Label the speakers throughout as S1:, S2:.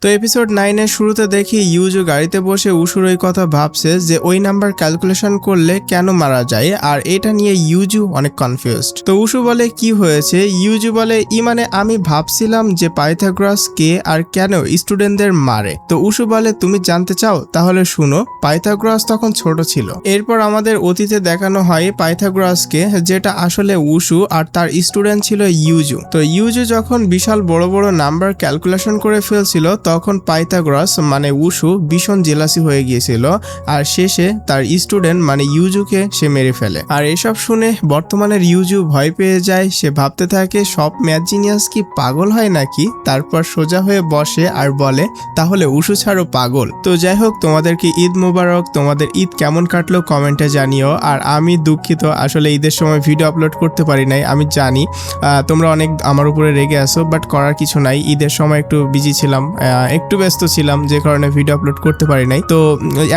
S1: তো এপিসোড 9 এর শুরুতে দেখি ইউজু গাড়িতে বসে উশুর ওই কথা ভাবছে যে ওই নাম্বার ক্যালকুলেশন করলে কেন মারা যায়, আর এটা নিয়ে ইউজু অনেক কনফিউজড। তো উশু বলে কি হয়েছে, ইউজু বলে মানে আমি ভাবছিলাম যে পাইথাগোরাস কে আর কেন স্টুডেন্টদের মারে। তো উশু বলে তুমি জানতে চাও, তাহলে শুনো, পাইথাগোরাস তখন ছোট ছিল। এরপর আমাদের অতীতে দেখানো হয় পাইথাগোরাসকে, যেটা আসলে উশু আর তার স্টুডেন্ট ছিল ইউজু। তো ইউজু যখন বিশাল বড় বড় নাম্বার ক্যালকুলেশন করে ফেলছিল তখন পাইথাগোরাস মানে উশু ভীষণ জেলাসি হয়ে গিয়েছিল, আর শেষে তার স্টুডেন্ট মানে ইউজুকে সে মেরে ফেলে। আর এসব শুনে বর্তমানের ইউজু ভয় পেয়ে যায়। সে ভাবতে থাকে সব ম্যাথ জিনিয়াস কি পাগল হয় নাকি। তারপর সোজা হয়ে বসে আর বলে তাহলে উশু ছাড়ো পাগল। তো যাই হোক, তোমাদেরকে ঈদ মোবারক। তোমাদের ঈদ কেমন কাটলো কমেন্টে জানিও। আর আমি দুঃখিত, আসলে ঈদের সময় ভিডিও আপলোড করতে পারি নাই। আমি জানি তোমরা অনেক আমার উপরে রেগে আসো, বাট করার কিছু নাই। ঈদের সময় একটু বিজি ছিলাম, একটু ব্যস্ত ছিলাম, যে কারণে ভিডিও আপলোড করতে পারি নাই। তো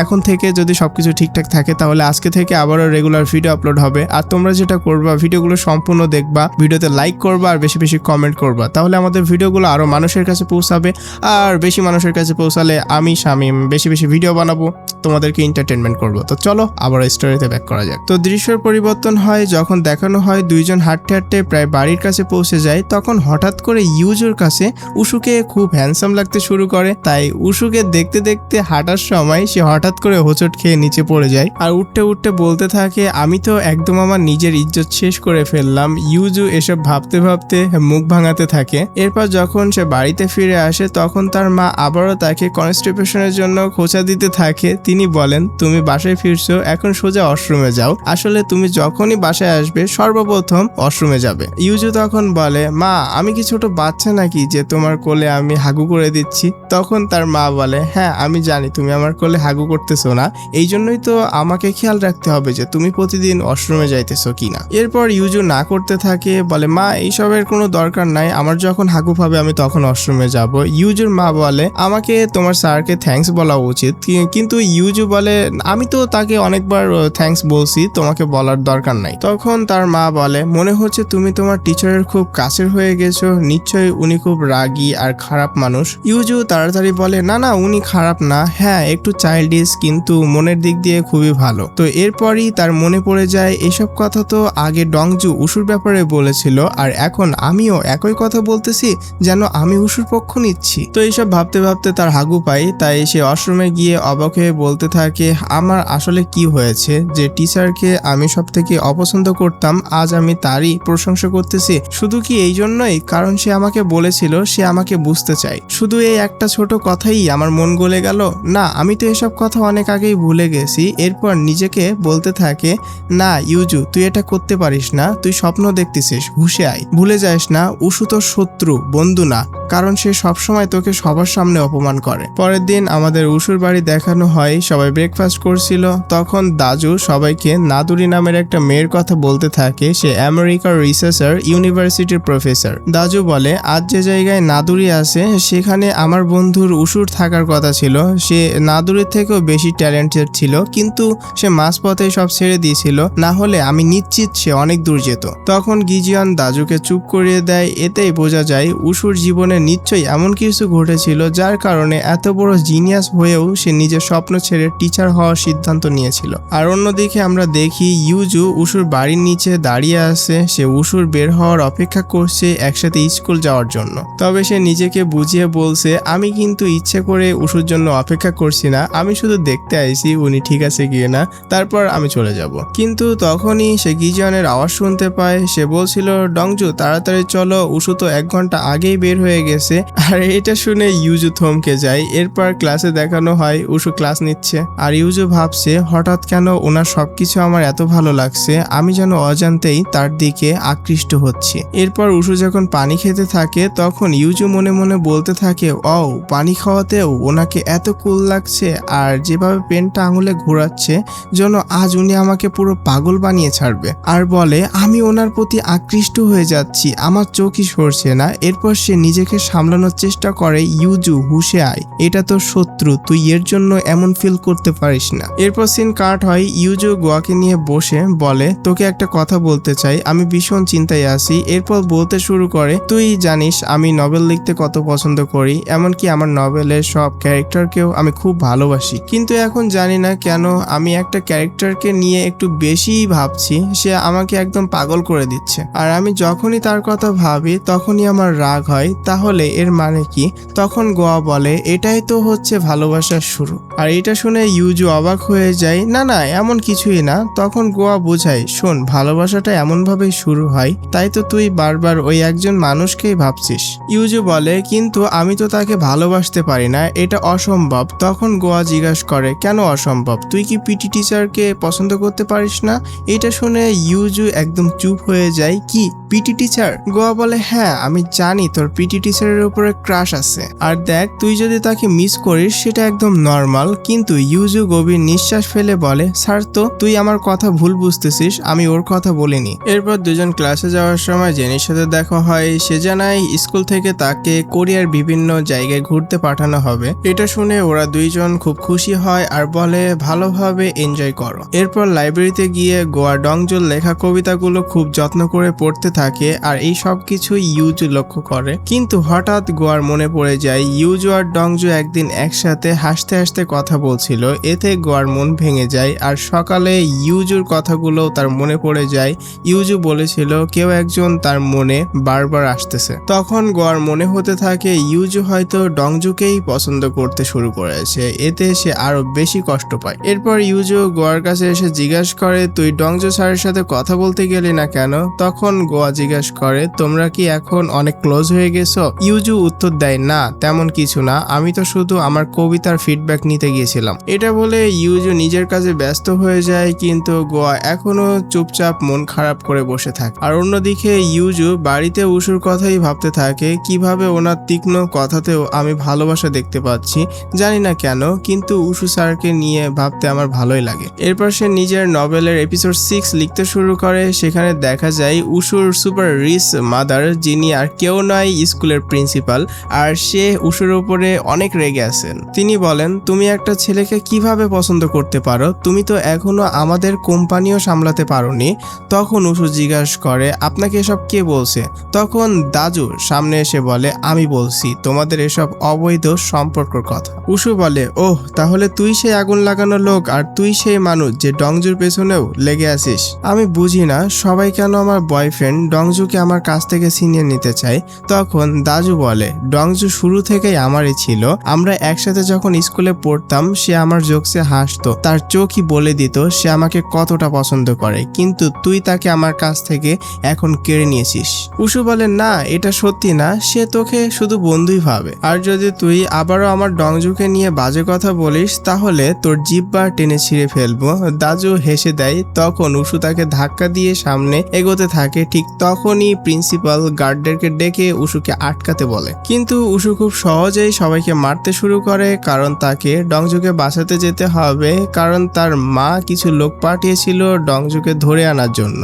S1: এখন থেকে যদি সবকিছু ঠিকঠাক থাকে তাহলে আজকে থেকে আবারও রেগুলার ভিডিও আপলোড হবে। আর তোমরা যেটা করবা, ভিডিওগুলো সম্পূর্ণ দেখবা, ভিডিওতে লাইক করবা আর বেশি বেশি কমেন্ট করবা, তাহলে আমাদের ভিডিওগুলো আরো মানুষের কাছে পৌঁছাবে। আর বেশি মানুষের কাছে পৌঁছালে আমি শামীম বেশি বেশি ভিডিও বানাবো, তোমাদেরকে এন্টারটেনমেন্ট করবো। তো চলো আবার স্টোরিতে ব্যাক করা যাক। তো দৃশ্যের পরিবর্তন হয় যখন দেখানো হয় দুইজন হাঁটতে হাঁটতে প্রায় বাড়ির কাছে পৌঁছে যায়। তখন হঠাৎ করে ইউজুর কাছে উশুকে খুব হ্যান্ডসাম লাগতে শুরু করে। তাই উশুকে দেখতে দেখতে হাঁটার সময় সে হঠাৎ করে হোঁচট খেয়ে নিচে পড়ে যায় আর উঠতে উঠতে বলতে থাকে আমি তো একদম আমার নিজের ইজ্জত শেষ করে ফেললাম। ইউজু এসব ভাবতে ভাবতে মুখ ভাঙাতে থাকে। এরপর যখন সে বাড়িতে ফিরে আসে তখন তার মা আবারও তাকে কনস্টিপেশনের জন্য খোঁচা দিতে থাকে। তিনি বলেন তুমি বাসায় ফিরছো, এখন সোজা ওয়াশরুমে যাও। আসলে তুমি যখনই বাসায় আসবে সর্বপ্রথম ওয়াশরুমে যাবে। ইউজু তখন বলে মা আমি কি ছোট বাচ্চা নাকি যে তোমার কোলে আমি হাগু করে দিচ্ছি। তখন তার মা বলে হ্যাঁ আমি জানি তুমি আমার কোলে হাগু করতেছো না, এই জন্যই তো আমাকে খেয়াল রাখতে হবে যে তুমি প্রতিদিন ওয়াশরুমে যাইতেছো কিনা। এরপর ইউজু না করতে থাকে, বলে মা এইসবের কোনো দরকার নাই, আমার যখন হাগু পাবে আমি তখন ওয়াশরুমে যাব। ইউজুর মা বলে আমাকে তোমার স্যারকে থ্যাঙ্কস বলা উচিত, কিন্তু ইউজু বলে আমি তো তাকে অনেকবার থ্যাঙ্কস বলছি, তোমাকে বলার দরকার নাই। তখন তার মা বলে মনে হচ্ছে তুমি তোমার টিচারের খুব কাছের হয়ে গেছো, নিশ্চয়ই উনি খুব রাগী আর খারাপ মানুষ। ইউজু তাড়াতাড়ি বলে না না উনি খারাপ না, হ্যাঁ একটু চাইল্ডিশ কিন্তু মনের দিক দিয়ে খুবই ভালো। তো এরপরই তার মনে পড়ে যায় এসব কথা তো আগে ডংজু উশুর ব্যাপারে বলেছিল, আর এখন আমিও একই কথা বলতেছি যেন আমি উশুর পক্ষ নিচ্ছি। তো এইসব ভাবতে ভাবতে তার হাগু পাই। তাই সে ওয়াশরুমে গিয়ে অবাক হয়ে বলতে থাকে আমার আসলে কি হয়েছে যে টিচারকে আমি সব থেকে অপছন্দ করতাম আজ আমি তারই প্রশংসা করতেছি। শুধু কি এই জন্যই কারণ সে আমাকে বলেছিল সে আমাকে বুঝতে চায়, শুধু এই একটা ছোট কথাই আমার মন গলে গেল। না আমি তো এসব কথা অনেক আগেই ভুলে গেছি। এরপর নিজেকে বলতে থাকে না ইউজু তুই এটা করতে পারিস না, তুই স্বপ্ন দেখতেছিস, হুঁশে আয়। ভুলে যাস না উশু তোর শত্রু, বন্ধু না, কারণ সে সবসময় তোকে সবার সামনে অপমান করে। পরের দিন আমাদের উশুর বাড়ি দেখানো হয়, সবাই ব্রেকফাস্ট করছিল। তখন দাজু সবাইকে নাদুরি নামের একটা মেয়ের কথা বলতে থাকে, সে আমেরিকার রিসার্চার ইউনিভার্সিটির প্রফেসর। দাজু বলে আজ যে জায়গায় নাদুরি আছে সেখানে আমার বন্ধুর উশুর থাকার কথা ছিল, সে নাদুরির থেকেও বেশি ট্যালেন্টেড ছিল, কিন্তু সে মাঝপথে সব ছেড়ে দিয়েছিল, না হলে আমি নিশ্চিত সে অনেক দূর যেত। তখন গিজিয়ান দাজুকে চুপ করিয়ে দেয়। এতেই বোঝা যায় উশুর জীবনে নিশ্চয়ই এমন কিছু ঘটেছিল যার কারণে এত বড় জিনিয়াস হয়েও সে নিজের স্বপ্ন ছেড়ে টিচার হওয়ার সিদ্ধান্ত নিয়েছিল। আর অন্যদিকে আমরা দেখি ইউজু উশুর বাড়ির নিচে দাঁড়িয়ে আছে, সে উশুর বের হওয়ার অপেক্ষা করছে একসাথে স্কুল যাওয়ার জন্য। তবে সে নিজেকে বুঝিয়ে বলছে আমি কিন্তু ইচ্ছে করে উশুর জন্য অপেক্ষা করছি না, আমি শুধু দেখতে আইছি উনি ঠিক আছে গিয়ে না, তারপর আমি চলে যাব। কিন্তু তখনই সে গিজিয়ানের আওয়াজ শুনতে পায়। সে বলছিল ডংজু তাড়াতাড়ি চলো, উশু তো 1 ঘন্টা আগেই বের হয়ে গেছে। আর এটা শুনে ইউজু থমকে যায়। এরপর ক্লাসে দেখানো হয় উশু ক্লাস নিচ্ছে, আর ইউজু ভাবছে হঠাৎ কেন ওনার সবকিছু আমার এত ভালো লাগছে, আমি যেন অজান্তেই তার দিকে আকৃষ্ট হচ্ছি। এরপর উশু যখন পানি খেতে থাকে তখন ইউজু মনে মনে বলতে থাকে ও পানি খাওয়াতেও ওনাকে এত কুল লাগছে, আর যেভাবে পেনটা আঙুলে ঘোরাচ্ছে যেন আজ উনি আমাকে পুরো পাগল বানিয়ে ছাড়বে। আর বলে আমি ওনার প্রতি আকৃষ্ট হয়ে যাচ্ছি, আমার চোখই সরছে না। এরপর সে নিজেকে সামলানোর চেষ্টা করে ইউজু হুঁশে আয়, এটা তো শত্রু, তুই এর জন্য এমন ফিল করতে পারিস না। এরপর সিন কাট হয়, ইউজু গোয়াকে নিয়ে বসে বলে তোকে একটা কথা বলতে চাই, আমি ভীষণ চিন্তায় আছি। এরপর বলতে শুরু করে তুই জানিস আমি নভেল লিখতে কত পছন্দ করি, এমনকি আমার নভেলের সব ক্যারেক্টারকেও আমি খুব ভালোবাসি, কিন্তু এখন জানি না কেন আমি একটা ক্যারেক্টারকে নিয়ে একটু বেশিই ভাবছি, সে আমাকে একদম পাগল করে দিচ্ছে। আর আমি যখনই তার কথা ভাবি তখনই আমার রাগ হয়। তাহলে এর মানে কি? তখন গোয়া বলে এটাই তো হচ্ছে ভালোবাসার শুরু। আর এটা শুনে ইউজু অবাক হয়ে যায়, না না এমন কিছুই না। তখন গোয়া বোঝায়, শোন, ভালোবাসাটা এমন ভাবেই শুরু হয়, তাই তো তুই বারবার ওই একজন মানুষকেই ভাবছিস। ইউজু বলে, কিন্তু আমি তো তাকে ভালোবাসতে পারি না, এটা অসম্ভব। তখন গোয়া জিজ্ঞাসা করে, কেন অসম্ভব? তুই কি পিটি টিচারকে পছন্দ করতে পারিস না? এটা শুনে ইউজু একদম চুপ হয়ে যায়। কি, পিটি টিচার? গোয়া বলে, হ্যাঁ আমি জানি তোর পিটি টিচারের উপরে ক্রাশ আছে, আর দেখ তুই যদি তাকে মিস করিস সেটা একদম নর্মাল। কিন্তু ইউজু গভীর নিঃশ্বাস ফেলে বলে, স্যার তো তুই আমার কথা ভুল বুঝতেছিস, আমি ওর কথা বলিনি। এরপর দুজন ক্লাসে যাওয়ার সময় জেনির সাথে দেখা হয়। সে জানায় স্কুল থেকে তাকে কোরিয়ার বিভিন্ন জায়গায় ঘুরতে পাঠানো হবে। এটা শুনে ওরা দুইজন খুব খুশি হয় আর বলে ভালোভাবে এনজয় করো। এরপর লাইব্রেরিতে গিয়ে গোয়া ডংজুর লেখা কবিতাগুলো খুব যত্ন করে পড়তে থাকে, আর এই সব কিছু ইউজু লক্ষ্য করে। কিন্তু হঠাৎ গোয়ার মনে পড়ে যায় ইউজু আর ডংজু একদিন একসাথে হাসতে হাসতে কথা বলছিল। এতে গোয়ার মন ভেঙে যায়, আর সকালে ইউজুর কথাগুলো তার মনে পড়ে যায়। ইউজু বলেছিল কেউ একজন তার মনে বারবার আসতেছে। তখন গোয়ার মনে হতে থাকে ইউজু হয়তো ডংজুকেই পছন্দ করতে শুরু করেছে। এতে সে আরো বেশি কষ্ট পায়। এরপর ইউজু গোয়ার কাছে এসে জিজ্ঞাসা করে, তুই ডংজু স্যারের সাথে কথা বলতে গেলি না কেন? তখন গোয়া জিজ্ঞাসা করে, তোমরা কি এখন অনেক ক্লোজ হয়ে গেছো? ইউজু উত্তর দেয়, না তেমন কিছু না, আমি তো শুধু আমার কবিতার ফিডব্যাক নিতে গিয়েছিলাম। এটা বলে ইউজু নিজের কাজে ব্যস্ত হয়ে যায়, কিন্তু গোয়া এখনো চুপচাপ মন খারাপ করে বসে থাকে। আর অন্যদিকে ইউজু বাড়িতে উশুর কথাই ভাবতে থাকে, কিভাবে ওনার তীক্ষ্ণ কথাতেও আমি ভালোবাসা দেখতে পাচ্ছি, জানি না কেন, কিন্তু উশু স্যারকে নিয়ে ভাবতে আমার ভালোই লাগে। এরপর সে নিজের নভেলের এপিসোড 6 লিখতে শুরু করে। সেখানে দেখা যায় উশুর সুপার রিচ মাদার, যিনি আর কেউ নয় স্কুলের প্রিন্সিপাল, আর সে উশুর উপরে অনেক রেগে আছেন। তিনি বলেন, তুমি একটা ছেলেকে কিভাবে পছন্দ করতে পারো? তুমি তো এখনো আমাদের কোম্পানিও সামলাতে পারোনি। তখন উশু জিজ্ঞাসা করে, আপনাকে এসব কে বলছে? তখন দাজু সামনে এসে বলে, আমি বলছি তোমাদের এসব অবৈধ সম্পর্কের কথা। উশু বলে, ওহ তাহলে তুই সেই আগুন লাগানো লোক, আর তুই সেই মানুষ যে ডংজুর পেছনেও লেগে আছিস। আমি বুঝি না সবাই কেন আমার বয়ফ্রেন্ড ডংজুকে আমার কাছ থেকে ছিনিয়ে নিতে চায়। তখন দাজু বলে, ডংজু শুরু থেকেই আমারই ছিল। আমরা একসাথে যখন স্কুলে পড়তাম সে আমার জোকসে হাসতো, তার চোখই বলে দিত সে আমাকে কতটা পছন্দ করে, কিন্তু তুই তাকে আমার কাছ থেকে এখন কেড়ে নিয়েছিস। উশু বলে, না এটা সত্যি না, সে তোকে শুধু বন্ধুই ভাবে, আর যদি তুই আবারও আমার ডংজুকে নিয়ে বাজে কথা বলিস তাহলে তোর জিহ্বা টেনে ছিঁড়ে ফেলবো। দাজু হেসে দেয়। তখন উশু তাকে ধাক্কা দিয়ে সামনে এগোতে থাকে। ঠিক তখনই প্রিন্সিপাল গার্ডদেরকে ডেকে উশুকে আটকাতে বলে, কিন্তু উশু খুব সহজেই সবাইকে মারতে শুরু করে, কারণ তাকে ডংজুকে বাঁচাতে যেতে হবে, কারণ তার মা কিছু লোক পাঠিয়েছিল ডংজুকে ধরে আনার জন্য।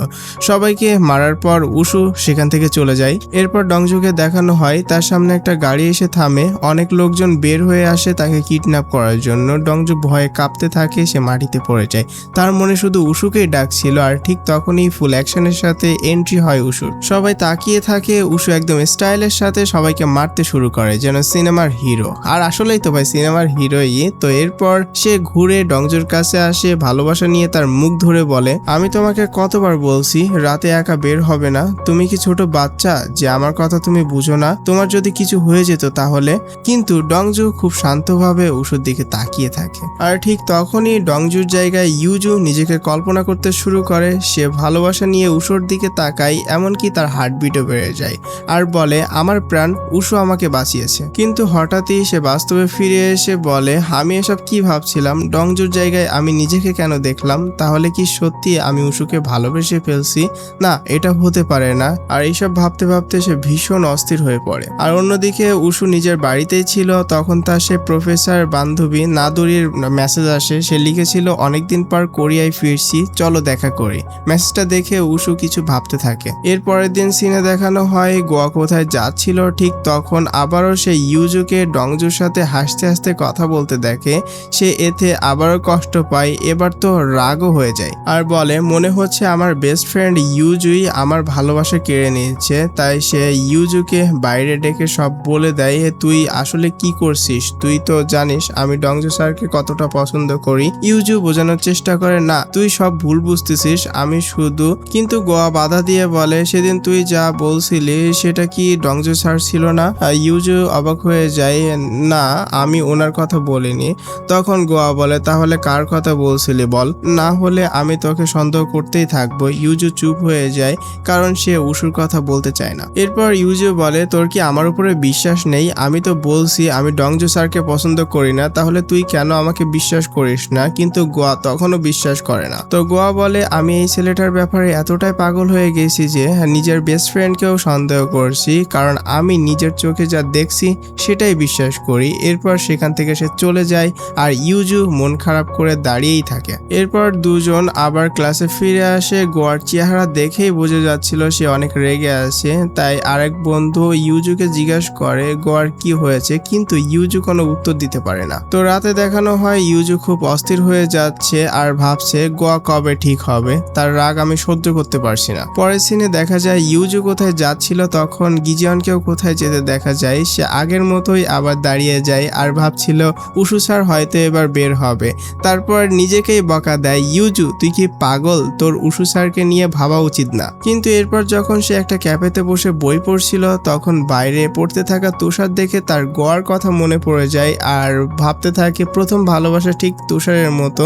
S1: সবাইকে মারার পর উশু সেখান থেকে চলে যায়। এরপর ডংজুকে দেখানো হয় তার সামনে একটা গাড়ি এসে থামে, অনেক লোকজন বের হয়ে আসে তাকে কিডন্যাপ করার জন্য। ডংজু ভয়ে কাঁপতে থাকে, সে মাটিতে পড়ে যায়। তার মনে শুধু উশুকেই ডাকছিল, আর ঠিক তখনই ফুল অ্যাকশনের সাথে এন্ট্রি হয় উশুর। সবাই তাকিয়ে থাকে, উশু একদম স্টাইলের সাথে সবাইকে মারতে শুরু করে যেন সিনেমার হিরো। আর আসলেই তো ভাই সিনেমার হিরোই। তো এরপর সে ঘুরে ডংজুর কাছে আসে, ভালোবাসা নিয়ে তার মুখ ধরে বলে, আমি তোমাকে কতবার বলছি রাতে একা বের হবে না, তুমি কি ছোট বাচ্চা যে আমার কথা তুমি বুঝো না? তোমার যদি কিছু হয়ে যেত তাহলে? কিন্তু ডংজু খুব শান্তভাবে উশুর দিকে তাকিয়ে থাকে। আর ঠিক তখনই ডংজুর জায়গায় ইউজু নিজেকে কল্পনা করতে শুরু করে। সে ভালোবাসা নিয়ে উশুর দিকে তাকায়, এমনকি তার হার্টবিটও বেড়ে যায়, আর বলে, আমার প্রাণ, উশু আমাকে বাঁচিয়েছে। কিন্তু হঠাৎই সে বাস্তবে ফিরে এসে বলে, আমি এসব কি ভাবছিলাম? ডংজুর জায়গায় আমি নিজেকে কেন দেখলাম? তাহলে কি সত্যি আমি উশুকে ভালোবেসে ফেলছি? না, এটা হতে পারে না। আর এইসব ভাবতে ভাবতে সে ভীষণ অস্থির হয়ে পড়ে। আর অন্যদিকে উশু নিজের বাড়িতেই ছিল। তখন তার সে প্রফেসর বান্ধবী নাদুরির মেসেজ আসে। সে লিখেছিল, অনেকদিন পর কোরিয়ায় ফিরছি, চলো দেখা করি। মেসেজটা দেখে উশু কিছু ভাবতে থাকে। এর পরের দিন সিনে দেখানো হয় গোয়া কোথায় যাচ্ছিল। ঠিক তখন আবারও সে ইউজুকে ডংজুর সাথে হাসতে হাসতে কথা বলতে দেখে। সে এতে আবারও কষ্ট পায়, এবার তো রাগও হয়ে যায়, আর বলে, মনে হচ্ছে আমার বেস্ট ফ্রেন্ড ইউজুই আমার ভালোবাসা কেড়ে নিয়েছে। তাই সে ইউজুকে বাইরে ডেকে সব বলে দেয়। যায় তুই আসলে কি করছিস, তুই তো জানিস আমি ডংজো স্যারকে কতটা পছন্দ করি। ইউজু বোঝানোর চেষ্টা করে না তুই সব ভুল বুঝতেছিস, আমি শুধু। কিন্তু গোয়া বাধা দিয়ে বলে সেদিন তুই যা বলছিলি সেটা কি ডংজো স্যার ছিল না? ইউজু অবাক হয়ে যায়, না আমি ওনার কথা বলিনি। তখন গোয়া বলে তাহলে কার কথা বলছিলি বল, না হলে আমি তোকে সন্দেহ করতেই থাকবো। ইউজু চুপ হয়ে যায় কারণ সে উশুর কথা বলতে চায় না। এরপর ইউজু বলে তোর কি আমার উপরে বিশ্বাস নেই? আমি তো বলছি আমি ডংজো স্যারকে পছন্দ করি না, তাহলে তুই কেন আমাকে বিশ্বাস করিস না? কিন্তু গোয়া তখনও বিশ্বাস করে না। তো গোয়া বলে আমি এই ছেলেটার ব্যাপারে এতটাই পাগল হয়ে গেছি যে নিজের বেস্ট ফ্রেন্ডকেও সন্দেহ করছি, কারণ আমি নিজের চোখে যা দেখছি সেটাই বিশ্বাস করি। এরপর সেখান থেকে সে চলে যায় আর ইউজু মন খারাপ করে দাঁড়িয়েই থাকে। এরপর দুজন আবার ক্লাসে ফিরে আসে। গোয়ার চেহারা দেখেই বোঝা যাচ্ছিল সে অনেক রেগে আছে। তাই আরেক বন্ধু ইউজুকে জিজ্ঞাসা করে গোয়ার কি হয়েছে, কিন্তু ইউজু কোনো উত্তর দিতে পারে না। তো রাতে দেখানো হয় ইউজু খুব অস্থির হয়ে যাচ্ছে আর ভাবছে গোয়া কবে ঠিক হবে, তার রাগ আমি সহ্য করতে পারছি না। পরের সিনে দেখা যায় ইউজু কোথায় যাচ্ছিল, তখন গিজিয়নকেও কোথায় যেতে দেখা যায়। সে আগের মতোই আবার দাঁড়িয়ে যায় আর ভাবছিল উশু স্যার হয়তো এবার বের হবে। তারপর নিজেকেই বকা দেয়, ইউজু তুই কি পাগল, তোর উশু স্যারকে নিয়ে ভাবা উচিত না। কিন্তু এরপর যখন সে একটা ক্যাফেতে বসে বই পড়ছিল তখন বাইরে পড়তে থাকা তুষার দেখে তার গোয়ার কথা মনে পড়ে যায় আর ভাবতে থাকে প্রথম ভালোবাসা ঠিক তুষারের মতো,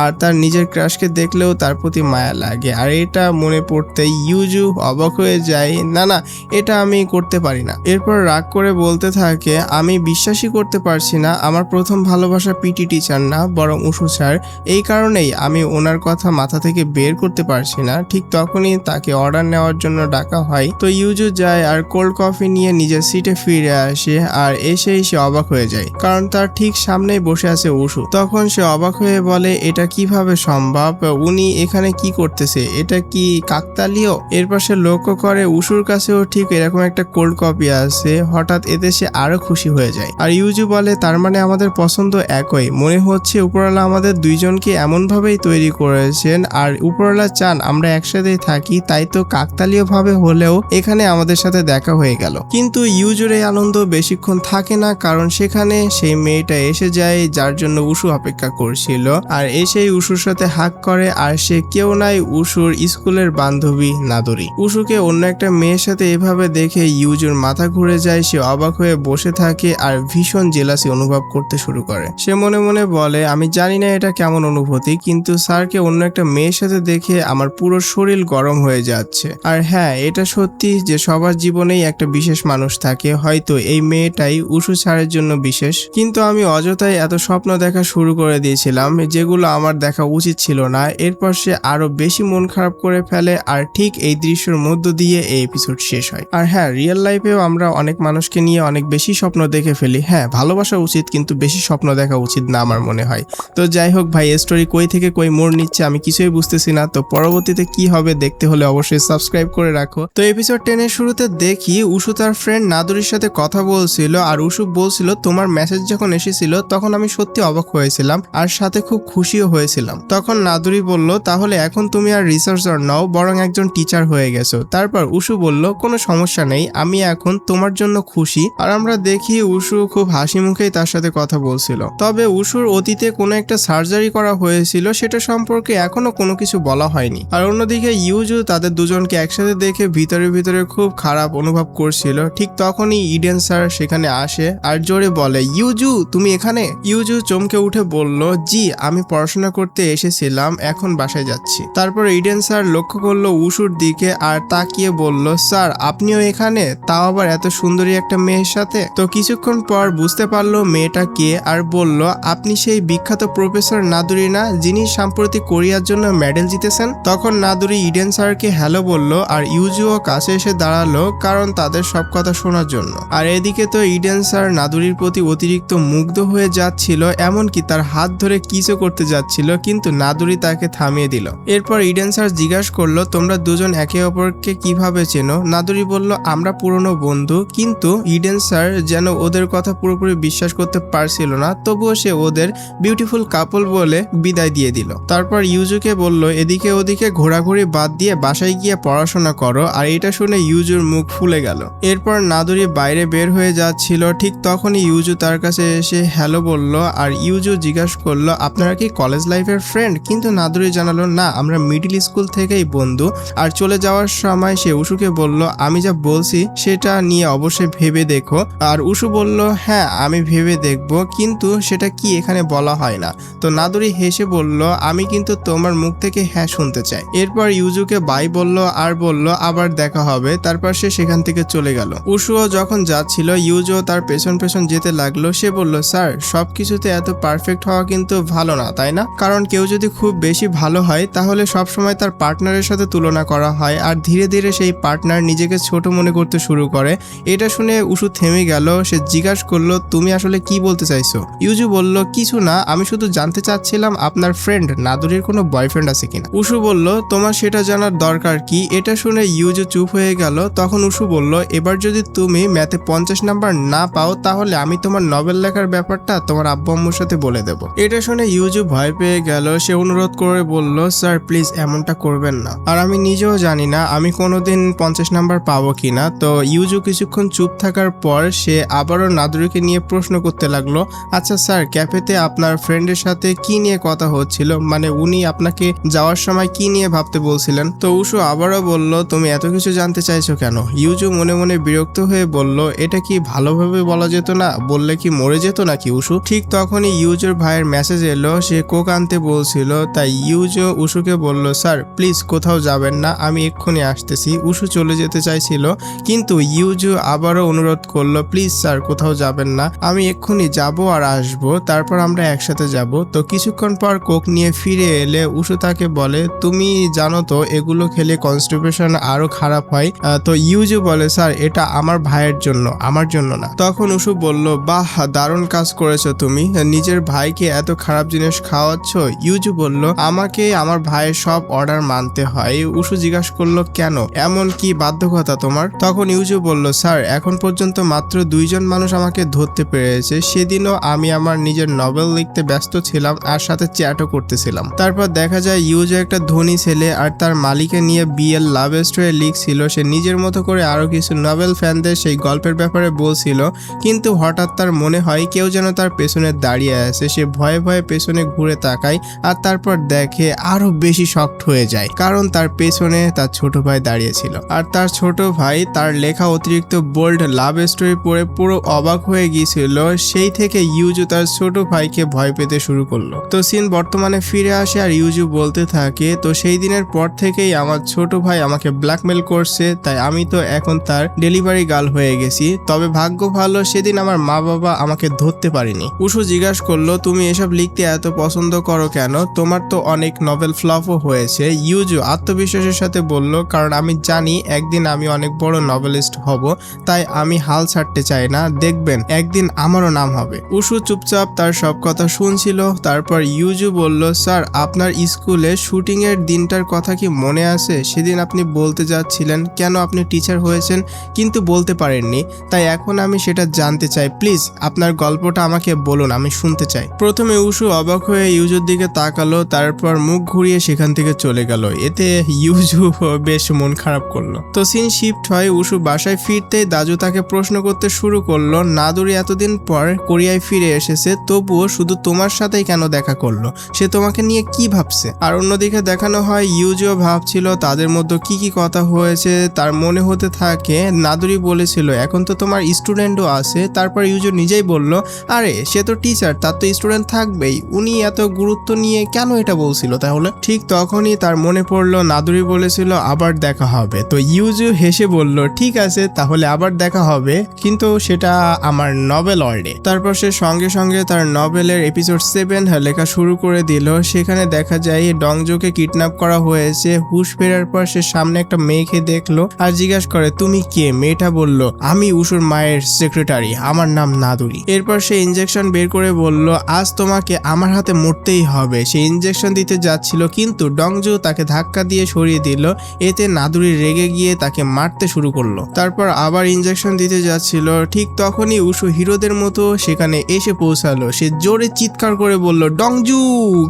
S1: আর তার নিজের ক্রাশকে দেখলেও তার প্রতি মায়া লাগে। আর এটা মনে পড়তে ইউজু অবাক হয়ে যায়, না না এটা আমি করতে পারি না। এরপর রাগ করে বলতে থাকে আমি বিশ্বাসই করতে পারছি না আমার প্রথম ভালোবাসা পিটি টিচার না বরং উশু স্যার, এই কারণেই আমি ওনার কথা মাথা থেকে বের করতে পারছি না। ঠিক তখনই তাকে অর্ডার নেওয়ার জন্য ডাকা হয়। তো ইউজু যায় আর কোল্ড কফি নিয়ে নিজের সিটে ফিরে আসে আর এসেই সে অবাক হয়ে যায় কারণ তার ঠিক সামনেই বসে আছে উশু। তখন সে অবাক হয়ে বলে এটা কিভাবে সম্ভব, উনি এখানে কি করতেছে, এটা কি কাকতালীয়? এরপর সে লক্ষ্য করে উশুর কাছেও ঠিক এরকম একটা কোল্ড কফি আছে। হঠাৎ এতে সে আরো খুশি হয়ে যায় আর ইউজু বলে তার মানে আমাদের পছন্দ একই, মনে হচ্ছে উপরওয়ালা আমাদের দুইজনকে এমন ভাবেই তৈরি করেছেন আর উপরওয়ালা চান আমরা একসাথেই থাকি, তাই তো কাকতালীয় ভাবে হলেও এখানে আমাদের সাথে দেখা হয়ে গেল। কিন্তু ইউজুর এই আনন্দ বেশিক্ষণ থাকে না কারণ সেখানে সেই মেয়েটা এসে যায় যার জন্য উশু অপেক্ষা করছিল আর এসেই উশুর সাথে হাক করে আর সে কেউ নাই উশুর স্কুলের বান্ধবী নাদুরি। উশুকে অন্য একটা মেয়ের সাথে এভাবে দেখে ইউজুর মাথা ঘুরে যায়, সে অবাক হয়ে বসে থাকে আর ভীষণ জেলাসি অনুভব করতে শুরু করে। সে মনে মনে বলে আমি জানি না এটা কেমন অনুভূতি, কিন্তু স্যারকে অন্য একটা মেয়ের সাথে দেখে আমার পুরো শরীর গরম হয়ে যাচ্ছে। আর হ্যাঁ এটা সত্যি যে সবার জীবনেই একটা বিশেষ মানুষ থাকে, হয়তো এই মেয়েটাই উশু স্যারের জন্য বিশেষ। কিন্তু আমি অযথাই এত স্বপ্ন দেখা শুরু করে দিয়েছিলাম যেগুলো আমার দেখা উচিত ছিল না। এরপর সে আরো বেশি মন খারাপ করে ফেলে আর ঠিক এই দৃশ্যের মধ্য দিয়ে এই এপিসোড শেষ হয়। আর হ্যাঁ রিয়েল লাইফেও আমরা অনেক মানুষকে নিয়ে অনেক বেশি স্বপ্ন দেখে ফেলি। হ্যাঁ ভালোবাসা উচিত কিন্তু বেশি স্বপ্ন দেখা উচিত না আমার মনে হয়। তো যাই হোক ভাই স্টোরি কই থেকে কই মোড় নিচ্ছে আমি কিছুই বুঝতেছি না। তো পরবর্তীতে কি হবে দেখতে হলে অবশ্যই সাবস্ক্রাইব করে রাখো। তো এপিসোড 10 এর শুরুতে দেখি উশু তার ফ্রেন্ড নাদুরির সাথে কথা বলছিল আর উশু বলছিল তোমার মেসেজ যখন এসেছিল তখন আমি সত্যি অবাক হয়েছিলাম আর সাথে খুব খুশিও হয়েছিলাম। তখন নাদুরি বলল তাহলে এখন তুমি আর রিসার্চার নও বরং একজন টিচার হয়ে গেছো। তারপর উশু বলল কোনো সমস্যা নেই, আমি এখন তোমার জন্য খুশি। আর আমরা দেখি উশু খুব হাসি মুখেই তার সাথে কথা বলছিল। তবে উশুর অতীতে কোনো একটা সার্জারি করা হয়েছিল সেটা সম্পর্কে এখনো কোনো কিছু বলা হয়নি। আর অন্যদিকে ইউজু তাদের দুজনকে একসাথে দেখে ভিতরে ভিতরে খুব খারাপ অনুভব করছিল। ঠিক তখনই ইডেন স্যার সেখানে আসে আর জোরে বলে ইউজু তুমি এখানে? ইউজু চমকে উঠে বলল জি আমি পড়াশোনা করতে এসেছিলাম, এখন বাসায় যাচ্ছি। তারপর ইডেন স্যার লক্ষ্য করলো উশুর দিকে আর তাকিয়ে বলল স্যার আপনিও এখানে, তাও আবার এত সুন্দরী একটা মেয়ের সাথে? তো কিছুক্ষণ পর বুঝতে পারলো মেয়েটা কে আর বলল আপনি সেই বিখ্যাত প্রফেসর নাদুরি না যিনি সাম্প্রতিক কোরিয়ার জন্য মেডেল জিতেছেন? তখন নাদুরি ইডেন স্যারকে হ্যালো বলল আর ইউজুও কাছে এসে দাঁড়ালো কারণ তাদের সব কথা শোনার জন্য। আর এদিকে তো ইডেন স্যার নাদুরির প্রতি অতিরিক্ত মুগ্ধ হয়ে যাচ্ছিল, এমনকি তার হাত ধরে কিসও করতে যাচ্ছিল কিন্তু নাদুরি তাকে থামিয়ে দিল। এরপর ইডেন স্যার জিজ্ঞাসা করলো তোমরা দুজন একে অপরকে কিভাবে চেনো? নাদুরি বলল আমরা পুরনো বন্ধু। কিন্তু ইডেন স্যার যেন ওদের কথা পুরোপুরি বিশ্বাস করতে পারছিল না, তবুও সে ওদের বিউটিফুল কাপল বলে বিদায় দিয়ে দিল। তারপর ইউজুকে বলল এদিকে ওদিকে ঘোরাঘুরি বাদ দিয়ে বাসায় গিয়ে পড়াশোনা করো। আর এটা শুনে ইউজুর মুখ ফুলে গেল। এরপর নাদুরি বাইরে বের হয়ে যাচ্ছিল, ঠিক তখনই ইউজু তার কাছে এসে হ্যালো বলল। আর ইউজু জিজ্ঞাসা করলো আপনারা কি কলেজ লাইফের ফ্রেন্ড, কিন্তু নাদুরি জানালো না, আমরা মিডিল স্কুল থেকেই বন্ধু। আর চলে যাওয়ার সময় সে উশুকে বলল আমি যা বলছি সেটা নিয়ে অবশ্যই ভেবে দেখো। আর উশু বলল হ্যাঁ আমি ভেবে দেখবো, কিন্তু সেটা কি এখানে বলা হয় না। তো নাদুরি হেসে বলল আমি কিন্তু তোমার মুখ থেকে হ্যাঁ শুনতে চাই। এরপর ইউজুকে বাই বলল আর বলল আবার দেখা হবে। তারপর সে সেখান থেকে চলে গেল। উশুও যখন যাচ্ছিল ইউজু তার পেছন পেছন যেতে লাগলো। সে বলল স্যার সবকিছুতে এত পারফেক্ট হওয়া কিন্তু ভালো না, তাই না? কারণ কেউ যদি খুব বেশি ভালো হয় তাহলে সবসময় তার পার্টনারের সাথে তুলনা করা হয়, আর ধীরে ধীরে সেই পার্টনার নিজেকে ছোট মনে করতে শুরু করে। এটা শুনে উশু থেমে গেল। সে জিজ্ঞাসা করলো তুমি আসলে কি বলতে চাইছো? ইউজু বলল কিছু না, আমি শুধু জানতে চাচ্ছিলাম আপনার ফ্রেন্ড নাদুরির কোনো বয়ফ্রেন্ড আছে কিনা। উশু বলল তোমার সেটা জানার দরকার কি? এটা শুনে ইউজু চুপ হয়ে গেল। তখন উশু বলল এবার যদি তুমি ম্যাথে 50 নাম্বার না পাও তাহলে আমি তোমার নভেল লেখার ব্যাপারটা তোমার আব্বু আম্মুর সাথে বলে দেব। এটা শুনে ইউজু ভয় পেয়ে গেল। সে অনুরোধ করে বলল স্যার প্লিজ এমনটা করবেন না, আর আমি নিজেও জানি না আমি কোনোদিন 50 নাম্বার পাবো কিনা। তো ইউজু কিছুক্ষণ চুপ থাকার পর সে আবারও নাদুরিকে নিয়ে প্রশ্ন করতে লাগলো আচ্ছা স্যার ক্যাফেতে আপনার ফ্রেন্ডের সাথে কি নিয়ে কথা হচ্ছিল, মানে উনি আপনাকে যাওয়ার সময় কি নিয়ে ভাবতে বলছিলেন? তো উশু আবারও বলল তুমি এত কিছু জানতে চাইছো কেন? ইউজু মনে মনে বিরক্ত হয়ে বলল এটা কি ভালোভাবে বলা যেত না? বললে কি মরে যেত নাকি উশু? ঠিক তখনই ইউজুর ভাইয়ের মেসেজ এলো, সে কোক আনতে বলছিল। তাই ইউজু উশুকে বলল স্যার প্লিজ কোথাও যাবেন না, আমি এক্ষুনি আসতেছি। উশু চলে যেতে চাইছিল, কিন্তু ইউজু আবারও অনুরোধ করলো প্লিজ স্যার কোথাও যাবেন না, আমি এক্ষুনি যাব আর আসবো, তারপর আমরা একসাথে যাব। তো কিছুক্ষণ পর কোক নিয়ে ফিরে এলে উশু তাকে বলে তুমি জানো তো এগুলো খেলে কনস্টিপেশন আরো খারাপ হয়। তো ইউজু বলে স্যার এটা আমার ভাইয়ের জন্য, আমার জন্য না। তখন উশু বলল বাহ দারুণ কাজ করেছো তুমি, নিজের ভাইকে এত খারাপ জিনিস খাওয়াচ্ছ। ইউজু বলল আমাকে আমার ভাইয়ের সব অর্ডার মানতে হয়। উশু জিজ্ঞাসা করলো কেন, এমন কি বাধ্যকতা তোমার? তখন ইউজু বলল স্যার এখন পর্যন্ত মাত্র 2 জন মানুষ আমাকে ধরতে পেরেছে, সেদিনও আমি আমার নিজের নভেল লিখতে ব্যস্ত ছিলাম আর সাথে চ্যাটও করতেছিলাম। তারপর দেখা যায় ইউজু একটা ধনী ছেলে আর তার মালিকে নিয়ে বিএল লাভ স্টোরি লিখছিল। সে নিজের মতো করে আরো কিছু নভেল ফ্যানদের সেই গল্পের ব্যাপারে বলছিল, কিন্তু হঠাৎ তার মনে হয় কেউ যেন তার পেছনে দাঁড়িয়ে আছে। সে ভয়ে ভয়ে পেছনে ঘুরে তাকায় আর তারপর দেখে আরো বেশি শকড হয়ে যায়, কারণ তার পেছনে তার ছোট ভাই দাঁড়িয়েছিল। আর তার ছোট ভাই তার লেখা অতিরিক্ত বোল্ড লাভ স্টোরি পড়ে পুরো অবাক হয়ে গিয়েছিল। সেই থেকে ইউজু তার ছোট ভাইকে ভয় পেতে শুরু করলো। তো সিন বর্তমানে ফিরে আসে আর ইউজু বলতে থাকে তো সেই দিনের পর থেকেই আমার ছোট ভাই আমাকে ব্ল্যাকমেল করছে, তাই আমি তো এখন তার ডেলিভারি গার্ল হয়ে গেছি। তবে ভাগ্য ভালো সেদিন আমার মা বাবা আমাকে ধরতে পারেনি। উশু জিজ্ঞাসা করলো তুমি এসব লিখতে এত পছন্দ করো কেন, তোমার তো অনেক নভেল ফ্লপও হয়েছে। ইউজু আত্মবিশ্বাসের সাথে বলল কারণ আমি জানি একদিন আমি অনেক বড় নভেলিস্ট হব, তাই আমি হাল ছাড়তে চাই না, দেখবেন একদিন আমারও নাম হবে। উশু চুপচাপ তার সব কথা শুনছিল। তারপর ইউজু বলল স্যার আপনার স্কুলে শুটিং এর দিনটার কথা কি মনে আছে? সেদিন আপনি বলতে যাচ্ছিলেন কেন আপনি টিচার হয়েছেন কিন্তু বলতে পারেননি, তাই এখন আমি সেটা জানতে চাই, প্লিজ আপনার গল্পটা আমাকে বলুন, আমি শুনতে চাই। প্রথমে উশু অবাক হয়ে ইউজুর দিকে তাকালো, তারপর মুখ ঘুরিয়ে সেখান থেকে চলে গেল। এতে ইউজু বেশ মন খারাপ করলো। তো সিন শিফট হয়, উশু বাসায় ফিরতেই দাজু তাকে প্রশ্ন করতে শুরু করলো নাদুরি এতদিন পর কোরিয়ায় ফিরে এসেছে, তবুও শুধু তোমার সাথেই কেন দেখা করলো, সে তোমাকে নিয়ে কি ভাবছে? আর অন্যদিকে দেখানো হয় ইউজুও ভাবছিল তাদের মধ্যে কি কি কথা হয়েছে। তার মনে হতে থাকে নাদুরি বলেছিল এখন তো তোমার স্টুডেন্টও আছে। তারপর ইউজু নিজেই বলল আরে সে তো টিচার, তার তো স্টুডেন্ট থাকবেই, উনি এত গুরুত্ব নিয়ে কেন এটা বলছিল তাহলে? ঠিক তখনই তার মনে পড়লো নাদুরি বলেছিল আবার দেখা হবে। তো ইউজু হেসে বলল ঠিক আছে তাহলে আবার দেখা হবে, কিন্তু সেটা আমার নভেল ওয়ার্ল্ডে। তারপর সে সঙ্গে সঙ্গে তার নভেলের এপিসোড 7 লেখা শুরু করে দিল। সেখানে দেখা যায় ডংজোকে কিডন্যাপ করা হয়েছে। হুশ ফেরার পর সে সামনে একটা মেয়েকে দেখলো আর জিজ্ঞাসা করে তুমি কে? মেয়েটা বলল আমি উশুর মায়ের সেক্রেটারি, আমার নাম নাদুরি। এরপর সে ইনজেকশন বের করে বলল আজ তোমাকে আমার হাতে মরতেই হবে। সে ইনজেকশন দিতে যাচ্ছিল, কিন্তু ডংজো তাকে ধাক্কা দিয়ে সরিয়ে দিল। এতে নাদুরি রেগে গিয়ে তাকে মারতে শুরু করলো। তারপর আবার ইনজেকশন দিতে যাচ্ছিল, ঠিক তখনই উশু হিরোদের মতো সেখানে এসে পৌঁছালো। সে জোরে চিৎকার করে বলল ডংজু,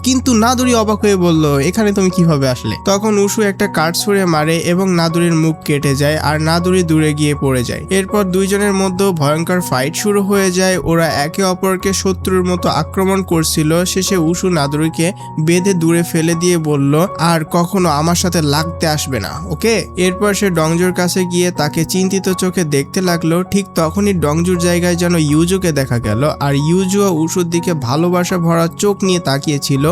S1: কিন্তু নাদুরি অবাক হয়ে বলল এখানে তুমি কিভাবে আসলে? তখন উশু একটা কাঠ ছুঁড়ে মারে এবং নাদুরির মুখ কেটে যায় আর নাদুরি দূরে গিয়ে পড়ে যায়। এরপর 2 দুইজনের মধ্যে ভয়ঙ্কর ফাইট শুরু হয়ে যায়। ওরা একে অপরকে শত্রুর মতো আক্রমণ করছিল। শেষে উশু নাদুরিকে বেঁধে দূরে ফেলে দিয়ে বলল, আর কখনো আমার সাথে লাগতে আসবে না, ওকে? এরপর সে ডংজুর কাছে গিয়ে তাকে চিন্তিত চোখে দেখতে লাগলো। ঠিক তখনই ডংজুর জায়গায় যেন ইউজুকে দেখা গেল, আর ইউজুও উশুর দিকে ভালোবাসা ভরা চোখ নিয়ে তাকিয়েছিল।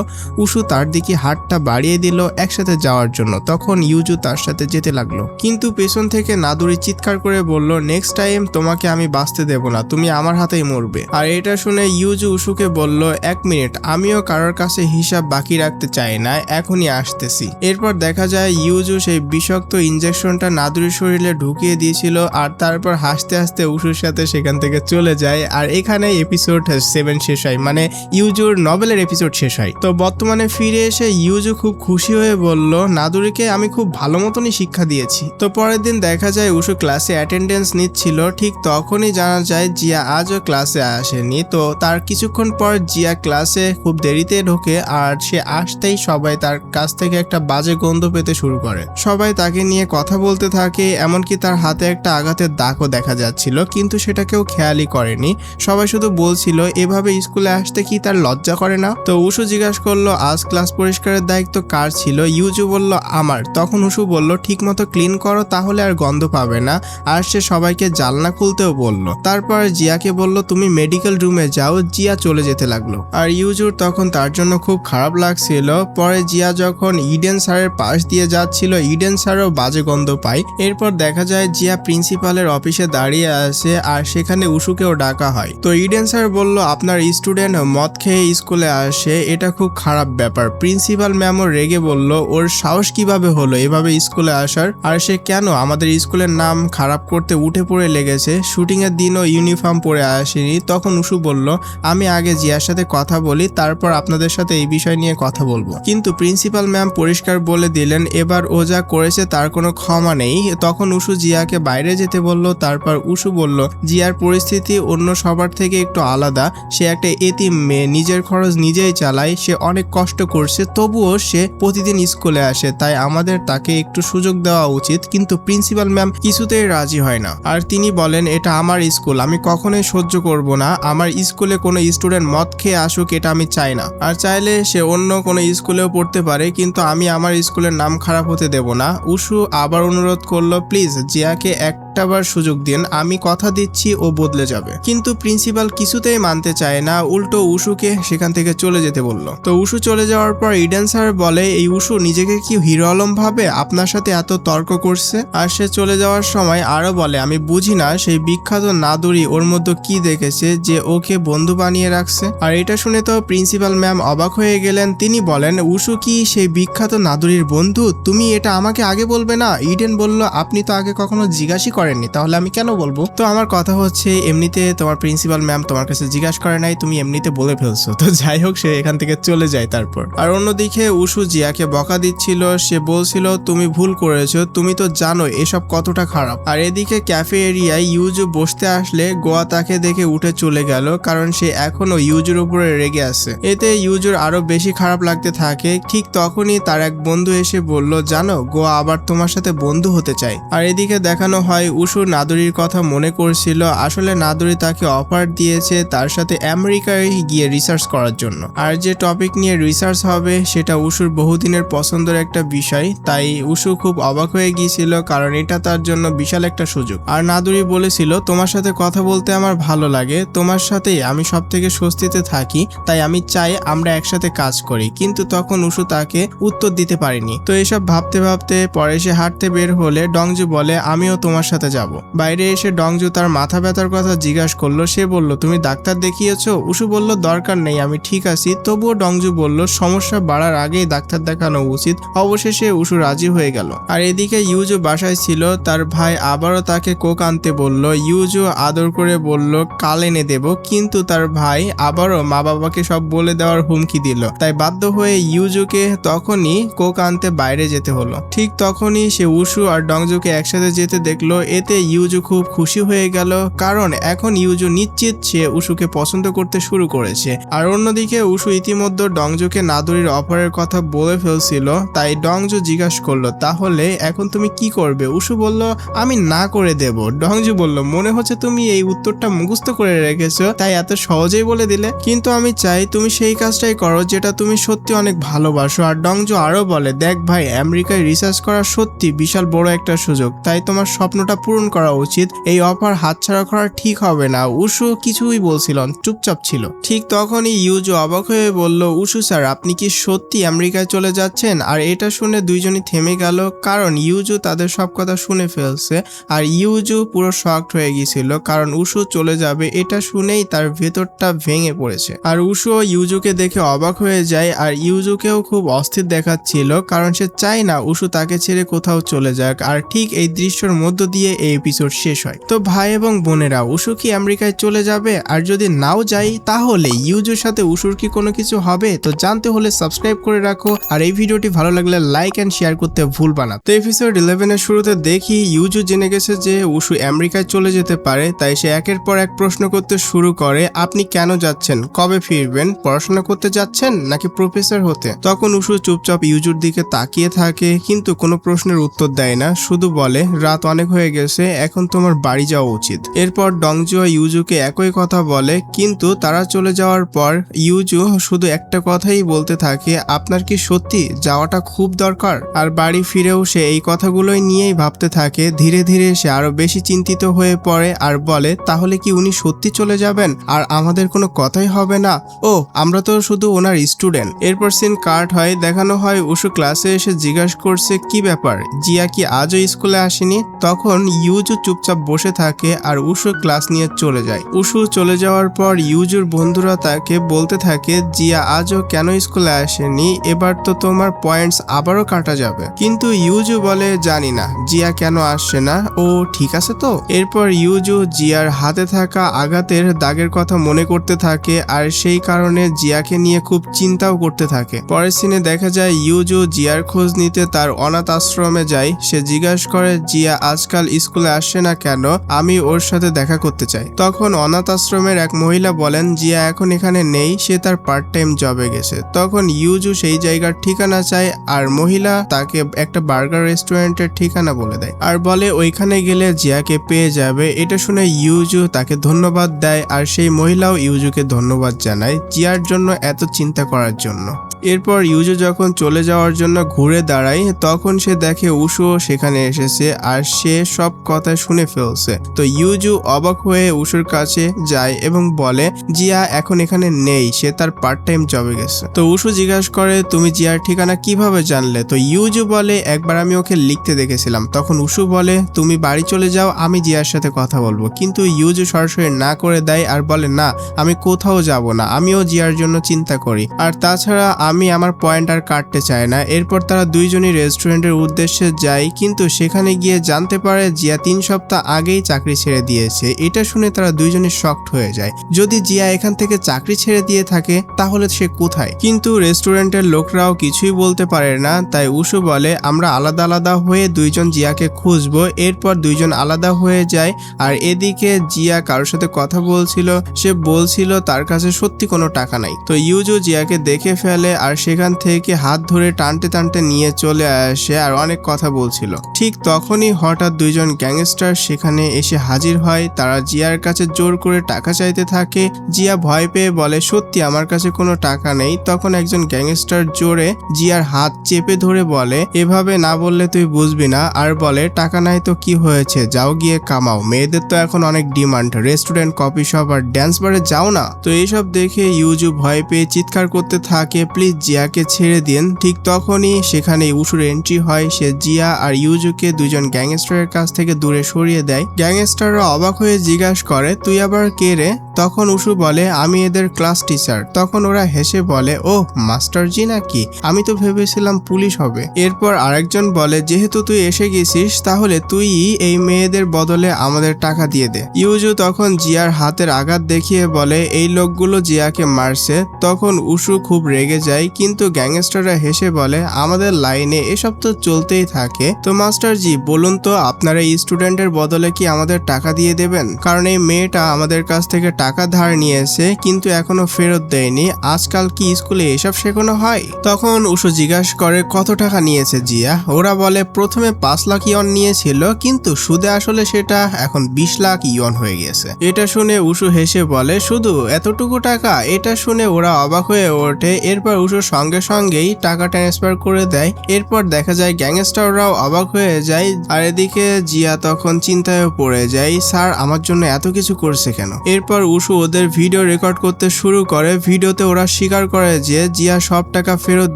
S1: উশু তার দিকে হাতটা বাড়িয়ে দিল একসাথে যাওয়ার জন্য। তখন ইউজু তার সাথে যেতে লাগলো, কিন্তু পেছন থেকে নাদুরি চিৎকার করে বলল, নেক্সট টাইম তোমাকে আমি বাঁচতে দেব না, তুমি আমার হাতেই মরবে। আর এটা শুনে ইউজু উশুকে বলল, 1 মিনিট, আমিও কারোর কাছে হিসাব বাকি রাখতে চাই না, এখনই আসতেছি। এরপর দেখা যায় ইউজু সেই বিষাক্ত ইনজেকশনটা নাদুরির শরীরে ঢুকিয়ে দিয়েছিল, আর তারপর হাসতে হাসতে উশুর সাথে সেখান থেকে চলে যায়। আর এখানে এপিসোড 7 শেষ হয়, মানে ইউজুর নভেলের এপিসোড শেষ হয়। তো বর্তমানে ফিরে এসে ইউজু খুব খুশি হয়ে বলল, নাদুরিকে আমি খুব ভালো মতনই শিক্ষা দিয়েছি। তো পরের দিন দেখা যায় উশু ক্লাসে অ্যাটেন্ডেন্স নিচ্ছিল। ঠিক তখনই জানা যায় জিয়া আজও ক্লাসে আসেনি। তো তার কিছুক্ষণ পর জিয়া ক্লাসে খুব দেরিতে ঢোকে, আর সে আসতেই সবাই তার কাছ থেকে একটা বাজে গন্ধ পেতে শুরু করে। সবাই তাকে নিয়ে কথা বলতে থাকে, এমনকি তার হাতে একটা আঘাতের দাগও দেখা যাচ্ছিল, কিন্তু সেটা কেউ খেয়ালই করেনি। সবাই শুধু বলছিল, এভাবে স্কুলে আসতে কি তার লজ্জা করে না? তো উশু জিজ্ঞাসা করলো, আজ ক্লাস পরিষ্কারের দায়িত্ব কার ছিল? ইউজু বলল, আমার। তখন উশু বলল, ঠিক মতো ক্লিন করো, তাহলে আর গন্ধ পাবে না। আর সে সবাইকে জানলা খুলতেও বলল। তারপর জিয়াকে বলল, তুমি মেডিকেল রুমে যাও। জিয়া চলে যেতে লাগলো। আর ইউজুর তখন তার জন্য খুব খারাপ লাগছিল। পরে জিয়া যখন ইডেন স্যারের পাশ দিয়ে যাচ্ছিল, ইডেন স্যারও বাজে গন্ধ পায়। এরপর দেখা যায় জিয়া প্রিন্সিপালের অফিসে দাঁড়িয়ে আছে, আর সেখানে উশুকেও ডাকা হয়। তো ইডেন স্যার বলল, আপনার স্টুডেন্ট মদ খেয়ে স্কুলে আসে, এটা খুব খারাপ ব্যাপার। প্রিন্সিপাল ম্যামও রেগে বলল, ওর সাহস কিভাবে হলো এভাবে স্কুলে আসার, আর সে কেন আমাদের স্কুলের নাম খারাপ করতে উঠে পড়ে লেগেছে? শুটিং এর দিনও ইউনিফর্ম পরে আসেনি। তখন উশু বলল, আমি আগে জিয়ার সাথে কথা বলি, তারপর আপনাদের সাথে এই বিষয় নিয়ে কথা বলবো। কিন্তু প্রিন্সিপাল ম্যাম পরিষ্কার বলে দিলেন, এবার ও যা করেছে তার কোনো ক্ষমা নেই। তখন উশু জিয়াকে বাইরে যেতে বলল। তারপর উশু বলল, জিয়ার পরিস্থিতি অন্য সবার থেকে একটু আলাদা। সে একটা এতিম মেয়ে, নিজের খরচ নিজেই চালায়, সে অনেক কষ্ট করছে, তবুও সে প্রতিদিন স্কুলে আসে, তাই আমাদের তাকে একটু সুযোগ দেওয়া উচিত। কিন্তু প্রিন্সিপাল ম্যাম কিছুতেই রাজি হয় না, আর তিনি বলেন, এটা আমার স্কুল, আমি কখনোই সহ্য করব না। আমার স্কুলে কোনো স্টুডেন্ট মদ খেয়ে আসুক, এটা আমি চাই না। আর চাইলে সে অন্য কোনো স্কুলেও পড়তে পারে, কিন্তু আমি আমার স্কুলের নাম খারাপ হতে দেব না। উশু আবার অনুরোধ করলো, প্লিজ জিয়াকে একটাবার সুযোগ দিন, আমি কথা দিচ্ছি ও বদলে যাবে। কিন্তু প্রিন্সিপাল কিছুতেই মানতে চায় না, উল্টো উশুকে সেখান থেকে চলে যেতে বলল। তো উশু চলে যাওয়ার পর ইডেন স্যার বলে, এই উশু নিজেকে কি হিরো আলম ভাবে আপনার সাথে এত তর্ক করছে? আর সে চলে যাওয়ার সময় আরো বলে, আমি বুঝি না সেই বিখ্যাত নাদুরি ওর মধ্যে কি দেখেছে যে ওকে বন্ধু বানিয়ে রাখছে। আর এটা শুনে তো প্রিন্সিপাল ম্যাম অবাক হয়ে গেলেন। তিনি বলেন, উশু কি সেই বিখ্যাত নাদুরির বন্ধু? তুমি এটা আমাকে আগে বলবে না? ইডেন বলল, আপনি তো আগে কখনো জিজ্ঞাসা করেননি, তাহলে আমি কেন বলবো? তো আমার কথা হচ্ছে, এমনিতে তোমার প্রিন্সিপাল ম্যাম তোমার কাছে জিজ্ঞাসা করে নাই, তুমি এমনিতে বলে ফেলছো। তো যাই হোক, সে এখান থেকে চলে যায়। তারপর আর অন্যদিকে উশু জিয়াকে বকা দিচ্ছিল। সে বলছিল, তুমি ভুল করেছো, তুমি তো জানো এসব কতটা খারাপ। আর এদিকে ক্যাফে এরিয়ায় ইউজু বসতে আসলে গোয়া তাকে দেখে উঠে চলে গেল, কারণ সে এখনো ইউজুর উপরে রেগে আছে। এতে ইউজুর আরো বেশি খারাপ লাগতে থাকে। ঠিক তখনই তার এক বন্ধু এসে বলল, জানো গোয়া আবার তোমার সাথে বন্ধু হতে চায়। আর এদিকে দেখানো হয় উশু নাদুরির কথা মনে করছিল। আসলে নাদুরি তাকে অফার দিয়েছে তার সাথে আমেরিকায় গিয়ে রিসার্চ করার জন্য। আর যে টপিক নিয়ে রিসার্চ হবে সেটা উশুর বহুদিনের পছন্দের একটা বিষয়, তাই উশু খুব অবাক হয়ে গিয়েছিল, কারণ এটা তার জন্য বিশাল একটা সুযোগ। আর নাদুরি বলেছিল, তোমার সাথে কথা বলতে আমার ভালো লাগে, তোমার সাথেই আমি সব থেকে স্বস্তিতে থাকি, তাই আমি চাই আমরা একসাথে কাজ করি। কিন্তু তখন উশু তাকে উত্তর দিতে পারেনি। তো এসব ভাবতে ভাবতে পরে সে হাঁটতে বের হলে ডংজু বলে, আমিও তোমার সাথে যাব। বাইরে এসে ডংজু তার মাথা ব্যথার কথা জিজ্ঞাসা করলো। সে বলল, তুমি ডাক্তার দেখিয়েছো? উশু বলল, দরকার নেই, আমি ঠিক আছি। তবুও ডংজু বলল, সমস্যা বাড়ার আগেই ডাক্তার দেখানো উচিত। অবশেষে উশু রাজি হয়ে গেল। আর এদিকে ইউজু বাসায় ছিল, তার ভাই আবারও তাকে কোক আনতে বলল। ইউজু আদর করে বলল, কাল এনে দেব, কিন্তু তার ভাই আবারও মা বাবাকে সব বলে দেওয়ার হুমকি দিল। তাই বাধ্য হয়ে ইউজুকে তখনই কোক আনতে বাইরে যেতে হলো। ঠিক তখনই সে উশু আর ডংজুকে একসাথে যেতে দেখলো। এতে ইউজু খুব খুশি হয়ে গেল, কারণ এখন ইউজু নিশ্চিত সে উশুকে পছন্দ করতে শুরু করেছে। আর অন্যদিকে উশু ইতিমধ্যে ডংজুকে নাদুরির অফারের কথা বলে ফেলছিল, তাই ডংজু জিজ্ঞাসা করলো তাহলে এখন তুমি কি করবে। উশু বলল আমি না করে দেব। ডংজু বলল মনে হচ্ছে তুমি এই উত্তরটা মুখস্থ করে রেখেছো, তাই এত সহজেই বলে দিলে, কিন্তু আমি চাই তুমি সেই কাজটাই করো যেটা তুমি সত্যি অনেক ভালোবাসো। আর ডংজু আরো বলে দেখ ভাই, আমেরিকায় রিসার্চ করা সত্যি বিশাল বড় একটা সুযোগ, তাই তোমার স্বপ্নটা পূরণ করা উচিত। এই অফার হাতছাড়া করা ঠিক হবে না। উশু কিছুই বলছিল, চুপচাপ ছিল। ঠিক তখনই ইউজু অবাক হয়ে বলল উশু স্যার, আপনি কি সত্যি আমেরিকায় চলে যাচ্ছেন? আর এটা শুনে দুইজনই থেমে গেল, কারণ ইউজু তাদের সব কথা শুনে ফেলছে। আর ইউজু পুরো শকড হয়ে গিয়েছিল, কারণ উশু চলে যাবে এটা শুনেই তার ভেতরটা ভেঙে পড়েছে। আর উশু ইউজুকে দেখে অবাক হয়ে যায়, আর ইউজুকেও খুব অস্থির দেখাচ্ছিল, কারণ সে চায় না উশু তাকে ছেড়ে কোথাও চলে যাক। আর ঠিক এই দৃশ্যের মধ্য দিয়ে এই এপিসোড শেষ হয়। তো ভাই এবং বোনেরা, উশু কি আমেরিকায় চলে যাবে? আর যদি নাও যায় তাহলে ইউজুর সাথে উশুর কি কোনো কিছু হবে? তো জানতে হলে সাবস্ক্রাইব করে রাখো, আর এই ভিডিওটি ভালো লাগলে লাইক এন্ড শেয়ার করতে ভুলবা না। তো এপিসোড 11 এর শুরুতে দেখি ইউজু জেনে গেছে যে উশু আমেরিকায় চলে যেতে পারে, তাই সে একের পর এক প্রশ্ন করতে শুরু করে, আপনি কেন যাচ্ছেন, কবে ফিরবেন, পড়াশোনা করতে যাচ্ছেন নাকি প্রফেসর হতে? তখন উশু চুপচাপ ইউজুর দিকে তাকিয়ে থাকে, কিন্তু কোনো প্রশ্নের উত্তর দেয় না, শুধু বলে রাত অনেক হয়ে গেছে, এখন তোমার বাড়ি যাওয়া উচিত। এরপর ডংজু ইউজুকে একই কথা বলে, কিন্তু তারা চলে যাওয়ার পর ইউজু শুধু একটা কথাই বলতে থাকে, আপনার কি সত্যি যাওয়াটা খুব দরকার? আর বাড়ি ফিরেও সে এই কথাগুলোই নিয়েই ভাবতে থাকে। ধীরে ধীরে সে আরো বেশি চিন্তিত হয়ে পড়ে আর বলে তাহলে কি উনি সত্যি চলে যাবেন আর আমাদের কোনো কথাই হবে না? ও, আমরা তো শুধু ওনার স্টুডেন্ট। এরপর সিন কাট হয়, দেখানো হয় উশু ক্লাসে এসে জিজ্ঞাসা করছে কি ব্যাপার, জিয়া কি আজও স্কুলে আসেনি? তখন ইউজু চুপচাপ বসে থাকে আর উশু ক্লাস নিয়ে চলে যায়। উশু চলে যাওয়ার পর ইউজুর বন্ধুরা তাকে বলতে থাকে জিয়া আজও কেন স্কুলে আসেনি, এবার তো তোমার পয়েন্টস আবারও কাটা যাবে। কিন্তু ইউজু বলে জানি না জিয়া কেন আসছে না, ও ঠিক আছে তো? এরপর ইউজু জিয়ার হাতে থাকা আঘাতের দাগের কথা মনে করতে থাকে, আর সেই কারণে জিয়াকে নিয়ে খুব চিন্তাও করতে থাকে। পরের সিনে দেখা যায় ইউজু জিয়ার খোঁজ নিতে তার অনাথ আশ্রমে যায়। সে জিজ্ঞাসা করে জিয়া আজকাল স্কুলে আসছে না কেন, আমি ওর সাথে দেখা করতে চাই। তখন অনাথ আশ্রমের এক মহিলা বলেন জিয়া এখন এখানে নেই, সে তার পার্ট টাইম জবে গেছে। তখন ইউজু সেই জায়গার ঠিকানা চায়, আর মহিলা তাকে একটা বার্গার রেস্টুরেন্টের ঠিকানা বলে দেয়, আর বলে ওইখানে গেলে জিয়াকে পেয়ে যাবে। এটা শুনে ইউজু তাকে ধন্যবাদ দেয়, আর সেই মহিলাও ইউজুকে ধন্যবাদ জানায় জিয়ার জন্য এত চিন্তা করার জন্য। এরপর ইউজু যখন চলে যাওয়ার জন্য ঘুরে দাঁড়ায়, তখন সে দেখে উশুও সেখানে এসেছে, আর সে সব কথা শুনে ফেলছে। তো ইউজু অবাক হয়ে উশুর কাছে যায় এবং বলে জিয়া এখন এখানে নেই, সে তার পার্ট টাইম জবে গেছে। তো উশু জিজ্ঞাসা করে তুমি জিয়ার ঠিকানা কিভাবে জানলে? তো ইউজু বলে একবার আমি ওকে লিখতে দেখেছিলাম। তখন উশু বলে তুমি বাড়ি চলে যাও, আমি জিয়ার সাথে কথা বলবো। কিন্তু ইউজু সরাসরি না করে দেয় আর বলে না, আমি কোথাও যাব না, আমিও জিয়ার জন্য চিন্তা করি, আর তাছাড়া আমি আমার পয়েন্ট আর কাটতে চাই না। এরপর তারা দুইজনই রেস্টুরেন্টের উদ্দেশ্যে যায়, কিন্তু সেখানে গিয়ে জানতে পারে জিয়া 3 সপ্তাহ আগেই চাকরি ছেড়ে দিয়েছে। এটা শুনে তারা দুইজনই শকড হয়ে যায়। যদি জিয়া এখান থেকে চাকরি ছেড়ে দিয়ে থাকে তাহলে সে কোথায়? কিন্তু রেস্টুরেন্টের লোকরাও কিছুই বলতে পারে না, তাই উশু বলে আমরা আলাদা আলাদা হয়ে দুইজন জিয়াকে খুঁজবো। এরপর দুইজন আলাদা হয়ে যায়, আর এদিকে জিয়া কারোর সাথে কথা বলছিল, সে বলছিল তার কাছে সত্যি কোনো টাকা নাই। তো ইউজু জিয়াকে দেখে ফেলে, আর সেখান থেকে হাত ধরে টানতে টানতে নিয়ে চলে আসে, আর অনেক কথা বলছিল। ঠিক তখনই হঠাৎ দুইজন গ্যাংস্টার সেখানে এসে হাজির হয়। তারা জিয়ার কাছে জোর করে টাকা চাইতে থাকে। জিয়া ভয় পেয়ে বলে সত্যি আমার কাছে কোনো টাকা নেই। তখন একজন গ্যাংস্টার জোরে জিয়ার হাত চেপে ধরে বলে এভাবে না বললে তুই বুঝবি না, আর বলে টাকা নাই তো কি হয়েছে, যাও গিয়ে কামাও, মেয়েদের তো এখন অনেক ডিমান্ড, রেস্টুরেন্ট, কফি শপ আর ড্যান্স বারে যাও না। তো এইসব দেখে ইউজু ভয় পেয়ে চিৎকার করতে থাকে প্লিজ জিয়াকে ছেড়ে দিন। ঠিক তখনই সেখানে উশুর এন্ট্রি হয়। সে জিয়া আর ইউজুকে দুজন গ্যাংস্টারের কাছ থেকে দূরে সরিয়ে দেয়। গ্যাংস্টাররা অবাক হয়ে জিজ্ঞাসা করে তুই আবার কে রে? তখন উশু বলে আমি এদের ক্লাস টিচার। তখন ওরা হেসে বলে ও মাস্টারজি নাকি, আমি তো ভেবেছিলাম পুলিশ হবে। এরপর আরেকজন বলে যেহেতু তুই এসে গেছিস তাহলে তুই এই মেয়েদের বদলে আমাদের টাকা দিয়ে দে। ইউজু তখন জিয়ার হাতের আঘাত দেখিয়ে বলে এই লোকগুলো জিয়াকে মারছে। তখন উশু খুব রেগে যায়, কিন্তু গ্যাংস্টাররা হেসে বলে আমাদের লাইনে এসব তো চলতেই থাকে। তো মাস্টারজি বলুন তো আপনার আপনারা স্টুডেন্টের বদলে কি আমাদের টাকা দিয়ে দেবেন, কারণ এই মেয়েটা আমাদের কাছ থেকে টাকা ধার নিয়েছে কিন্তু এখনো ফেরত দেয়নি। আজকাল কি স্কুলে এসব শেখানো হয়? তখন উষু জিজ্ঞাসা করে কত টাকা নিয়েছে জিয়া। ওরা বলে প্রথমে 5 লাখ ইয়ন নিয়েছিল কিন্তু সুদে আসলে সেটা এখন 20 লাখ ইয়ন হয়ে গেছে। এটা শুনে উষু হেসে বলে শুধু এতটুকু টাকা? এটা শুনে ওরা অবাক হয়ে ওঠে। এরপর উষু সঙ্গে সঙ্গেই টাকা ট্রান্সফার করে দেয়। এরপর দেখা যায় গ্যাংস্টাররাও অবাক হয়ে যায়। আর এদিকে জিয়া তখন চিন্তায় পড়ে যায়, স্যার আমার জন্য এত কিছু করছে কেন? এরপর উষু ওদের ভিডিও রেকর্ড করতে শুরু করে। ভিডিওতে ওরা স্বীকার করে যে জিয়া সব টাকা ফেরত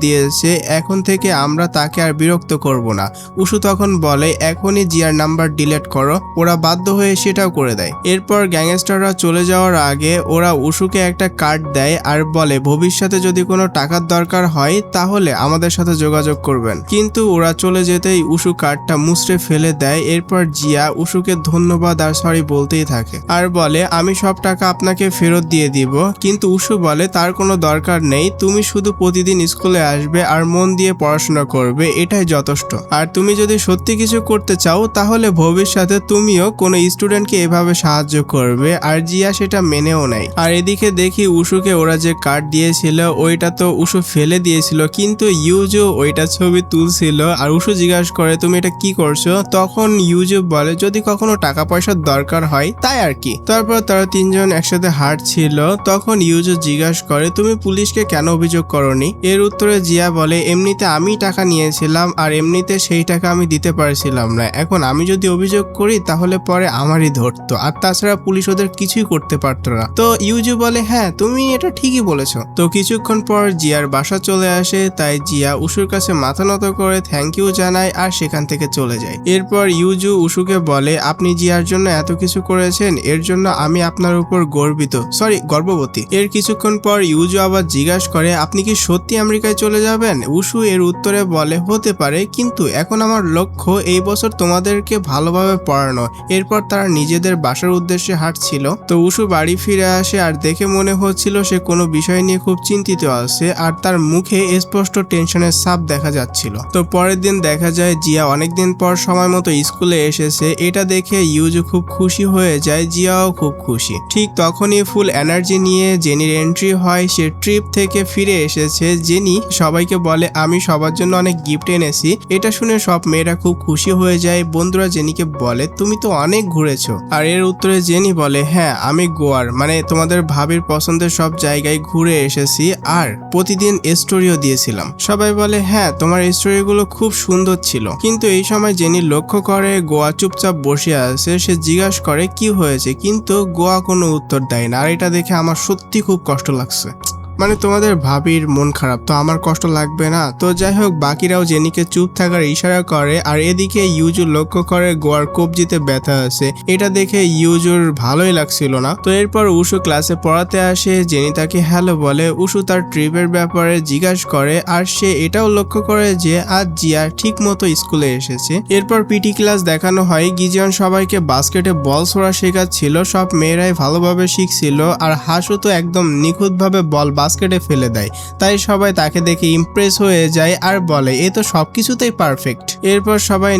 S1: দিয়েছে, এখন থেকে আমরা তাকে আর বিরক্ত করব না। উষু তখন বলে এখনই জিয়ার নাম্বার ডিলিট করো। ওরা বাধ্য হয়ে সেটাও করে দেয়। এরপর গ্যাংস্টাররা চলে যাওয়ার আগে ওরা উষুকে একটা কার্ড দেয় আর বলে ভবিষ্যতে যদি কোনো টাকার দরকার হয় তাহলে আমাদের সাথে যোগাযোগ করবেন। কিন্তু ওরা চলে যেতেই উষু কার্ডটা মুছড়ে ফেলে দেয়। এরপর জিয়া উষুকে ধন্যবাদ আর সরি বলতেই থাকে আর বলে আমি সব টাকা আপনাকে ফেরত দিয়ে দিব। কিন্তু উষু বলে তার কোনো দরকার নেই, তুমি শুধু প্রতিদিন স্কুলে আসবে আর মন দিয়ে পড়াশোনা করবে, এটাই যথেষ্ট। আর তুমি যদি সত্যি কিছু করতে চাও তাহলে ভবিষ্যতে তুমিও কোনো স্টুডেন্টকে এভাবে সাহায্য করবে। আর জিয়া সেটা মেনেও নেয়। আর এদিকে দেখি উষুকে ওরা যে কার্ড দিয়েছিল ওইটা তো উষু ফেলে দিয়েছিল, কিন্তু ইউজু ওইটা ছবি তুলছিল। আর উষু জিজ্ঞাসা করে তুমি এটা কি করছো? তখন ইউজু বলে যদি কখনো টাকা পয়সার দরকার হয় তাই আর কি। তারপর তারা তিনজন একসাথে হাঁটছিল। তখন ইউজু জিজ্ঞাসা করে তুমি পুলিশকে কেন অভিযোগ করনি? এর উত্তরে জিয়া বলে এমনিতে আমি টাকা নিয়েছিলাম আর এমনিতে সেই টাকা আমি দিতে পারছিলাম না, এখন আমি যদি অভিযোগ করি তাহলে পরে আমারই ধরতো, আর তাছাড়া পুলিশ ওদের কিছুই করতে পারতো না। তো ইউজু বলে হ্যাঁ তুমি এটা ঠিকই বলেছো। তো কিছুক্ষণ পর জিয়ার বাসা চলে আসে, তাই জিয়া উষুর কাছে মাথা নত করে থ্যাংক ইউ জানায় আর সেখান থেকে চলে যায়। এরপর ইউজু উষুকে বলে আপনি জিয়ার জন্য এত কিছু করেছেন, এর জন্য আমি আপনার উপর গর্ববতী। এর কিছুক্ষণ পর ইউজু আবার জিজ্ঞাসা করে আপনি কি সত্যি আমেরিকায় চলে যাবেন? উষু এর উত্তরে বলে হতে পারে, কিন্তু এখন আমার লক্ষ্য এই বছর তোমাদেরকে ভালোভাবে পড়ানো। এরপর তারা নিজেদের বাসার উদ্দেশ্যে হাঁটছিল। তো উষু বাড়ি ফিরে আসে আর দেখে মনে হচ্ছিল সে কোনো বিষয় নিয়ে খুব চিন্তিত আছে আর তার মুখে স্পষ্ট টেনশনের ছাপ দেখা যাচ্ছিল। তো পরের দিন দেখা যায় জিয়া অনেকদিন পর সময় মতো স্কুলে এসেছে। এটা দেখে ইউজু খুব খুশি হয়ে যায়, জিয়াও খুব খুশি। ঠিক তখনই ফুল এনার্জি নিয়ে জেনির এন্ট্রি হয়। সে ট্রিপ থেকে ফিরে এসেছে। জেনি সবাইকে বলে আমি সবার জন্য অনেক গিফট এনেছি। এটা শুনে সব মেয়েরা খুব খুশি হয়ে যায়। বন্ধুরা জেনিকে বলে তুমি তো অনেক ঘুরেছো। আর এর উত্তরে জেনি বলে হ্যাঁ আমি গোয়ার তোমাদের ভাবির পছন্দের সব জায়গায় ঘুরে এসেছি আর প্রতিদিন স্টোরিও দিয়েছিলাম। সবাই বলে হ্যাঁ তোমার স্টোরিগুলো খুব সুন্দর ছিল। কিন্তু এই সময় জেনি লক্ষ্য করে গোয়া চুপচাপ বসে আছে। সে জিজ্ঞাসা করে কি হয়েছে, কিন্তু গোয়া কোনো উত্তর দেয় না। আর এটা দেখে আমার সত্যি খুব কষ্ট লাগছে। তোমাদের ভাবির মন খারাপ, তো আমার কষ্ট লাগবে না? তো যাই হোক বাকিরাও জেনিকে চুপ থাকার ইশারা করে। আর এদিকে ইউজু লক্ষ্য করে গোয়ার কবজিতে ব্যথা আছে। এটা দেখে ইউজুর ভালোই লাগছিল না। তো এরপর উষু ক্লাসে পড়াতে আসে। জেনি তাকে হ্যালো বলে। উষু তার ট্রিপের ব্যাপারে জিজ্ঞাসা করে আর সে এটাও লক্ষ্য করে যে আজ জিয়া ঠিক মতো স্কুলে এসেছে। এরপর পিটি ক্লাস দেখানো হয়। গিজিয়ন সবাইকে বাস্কেটে বল ছোড়া শেখাচ্ছিল। সব মেয়েরাই ভালোভাবে শিখছিল আর হাসু তো একদম নিখুঁতভাবে বল বাস্কেটে ফেলে দেয়। তাই সবাই তাকে দেখে ইমপ্রেস হয়ে যায় আর বলে এ তো সবকিছুতেই পারফেক্ট। এরপর সবাই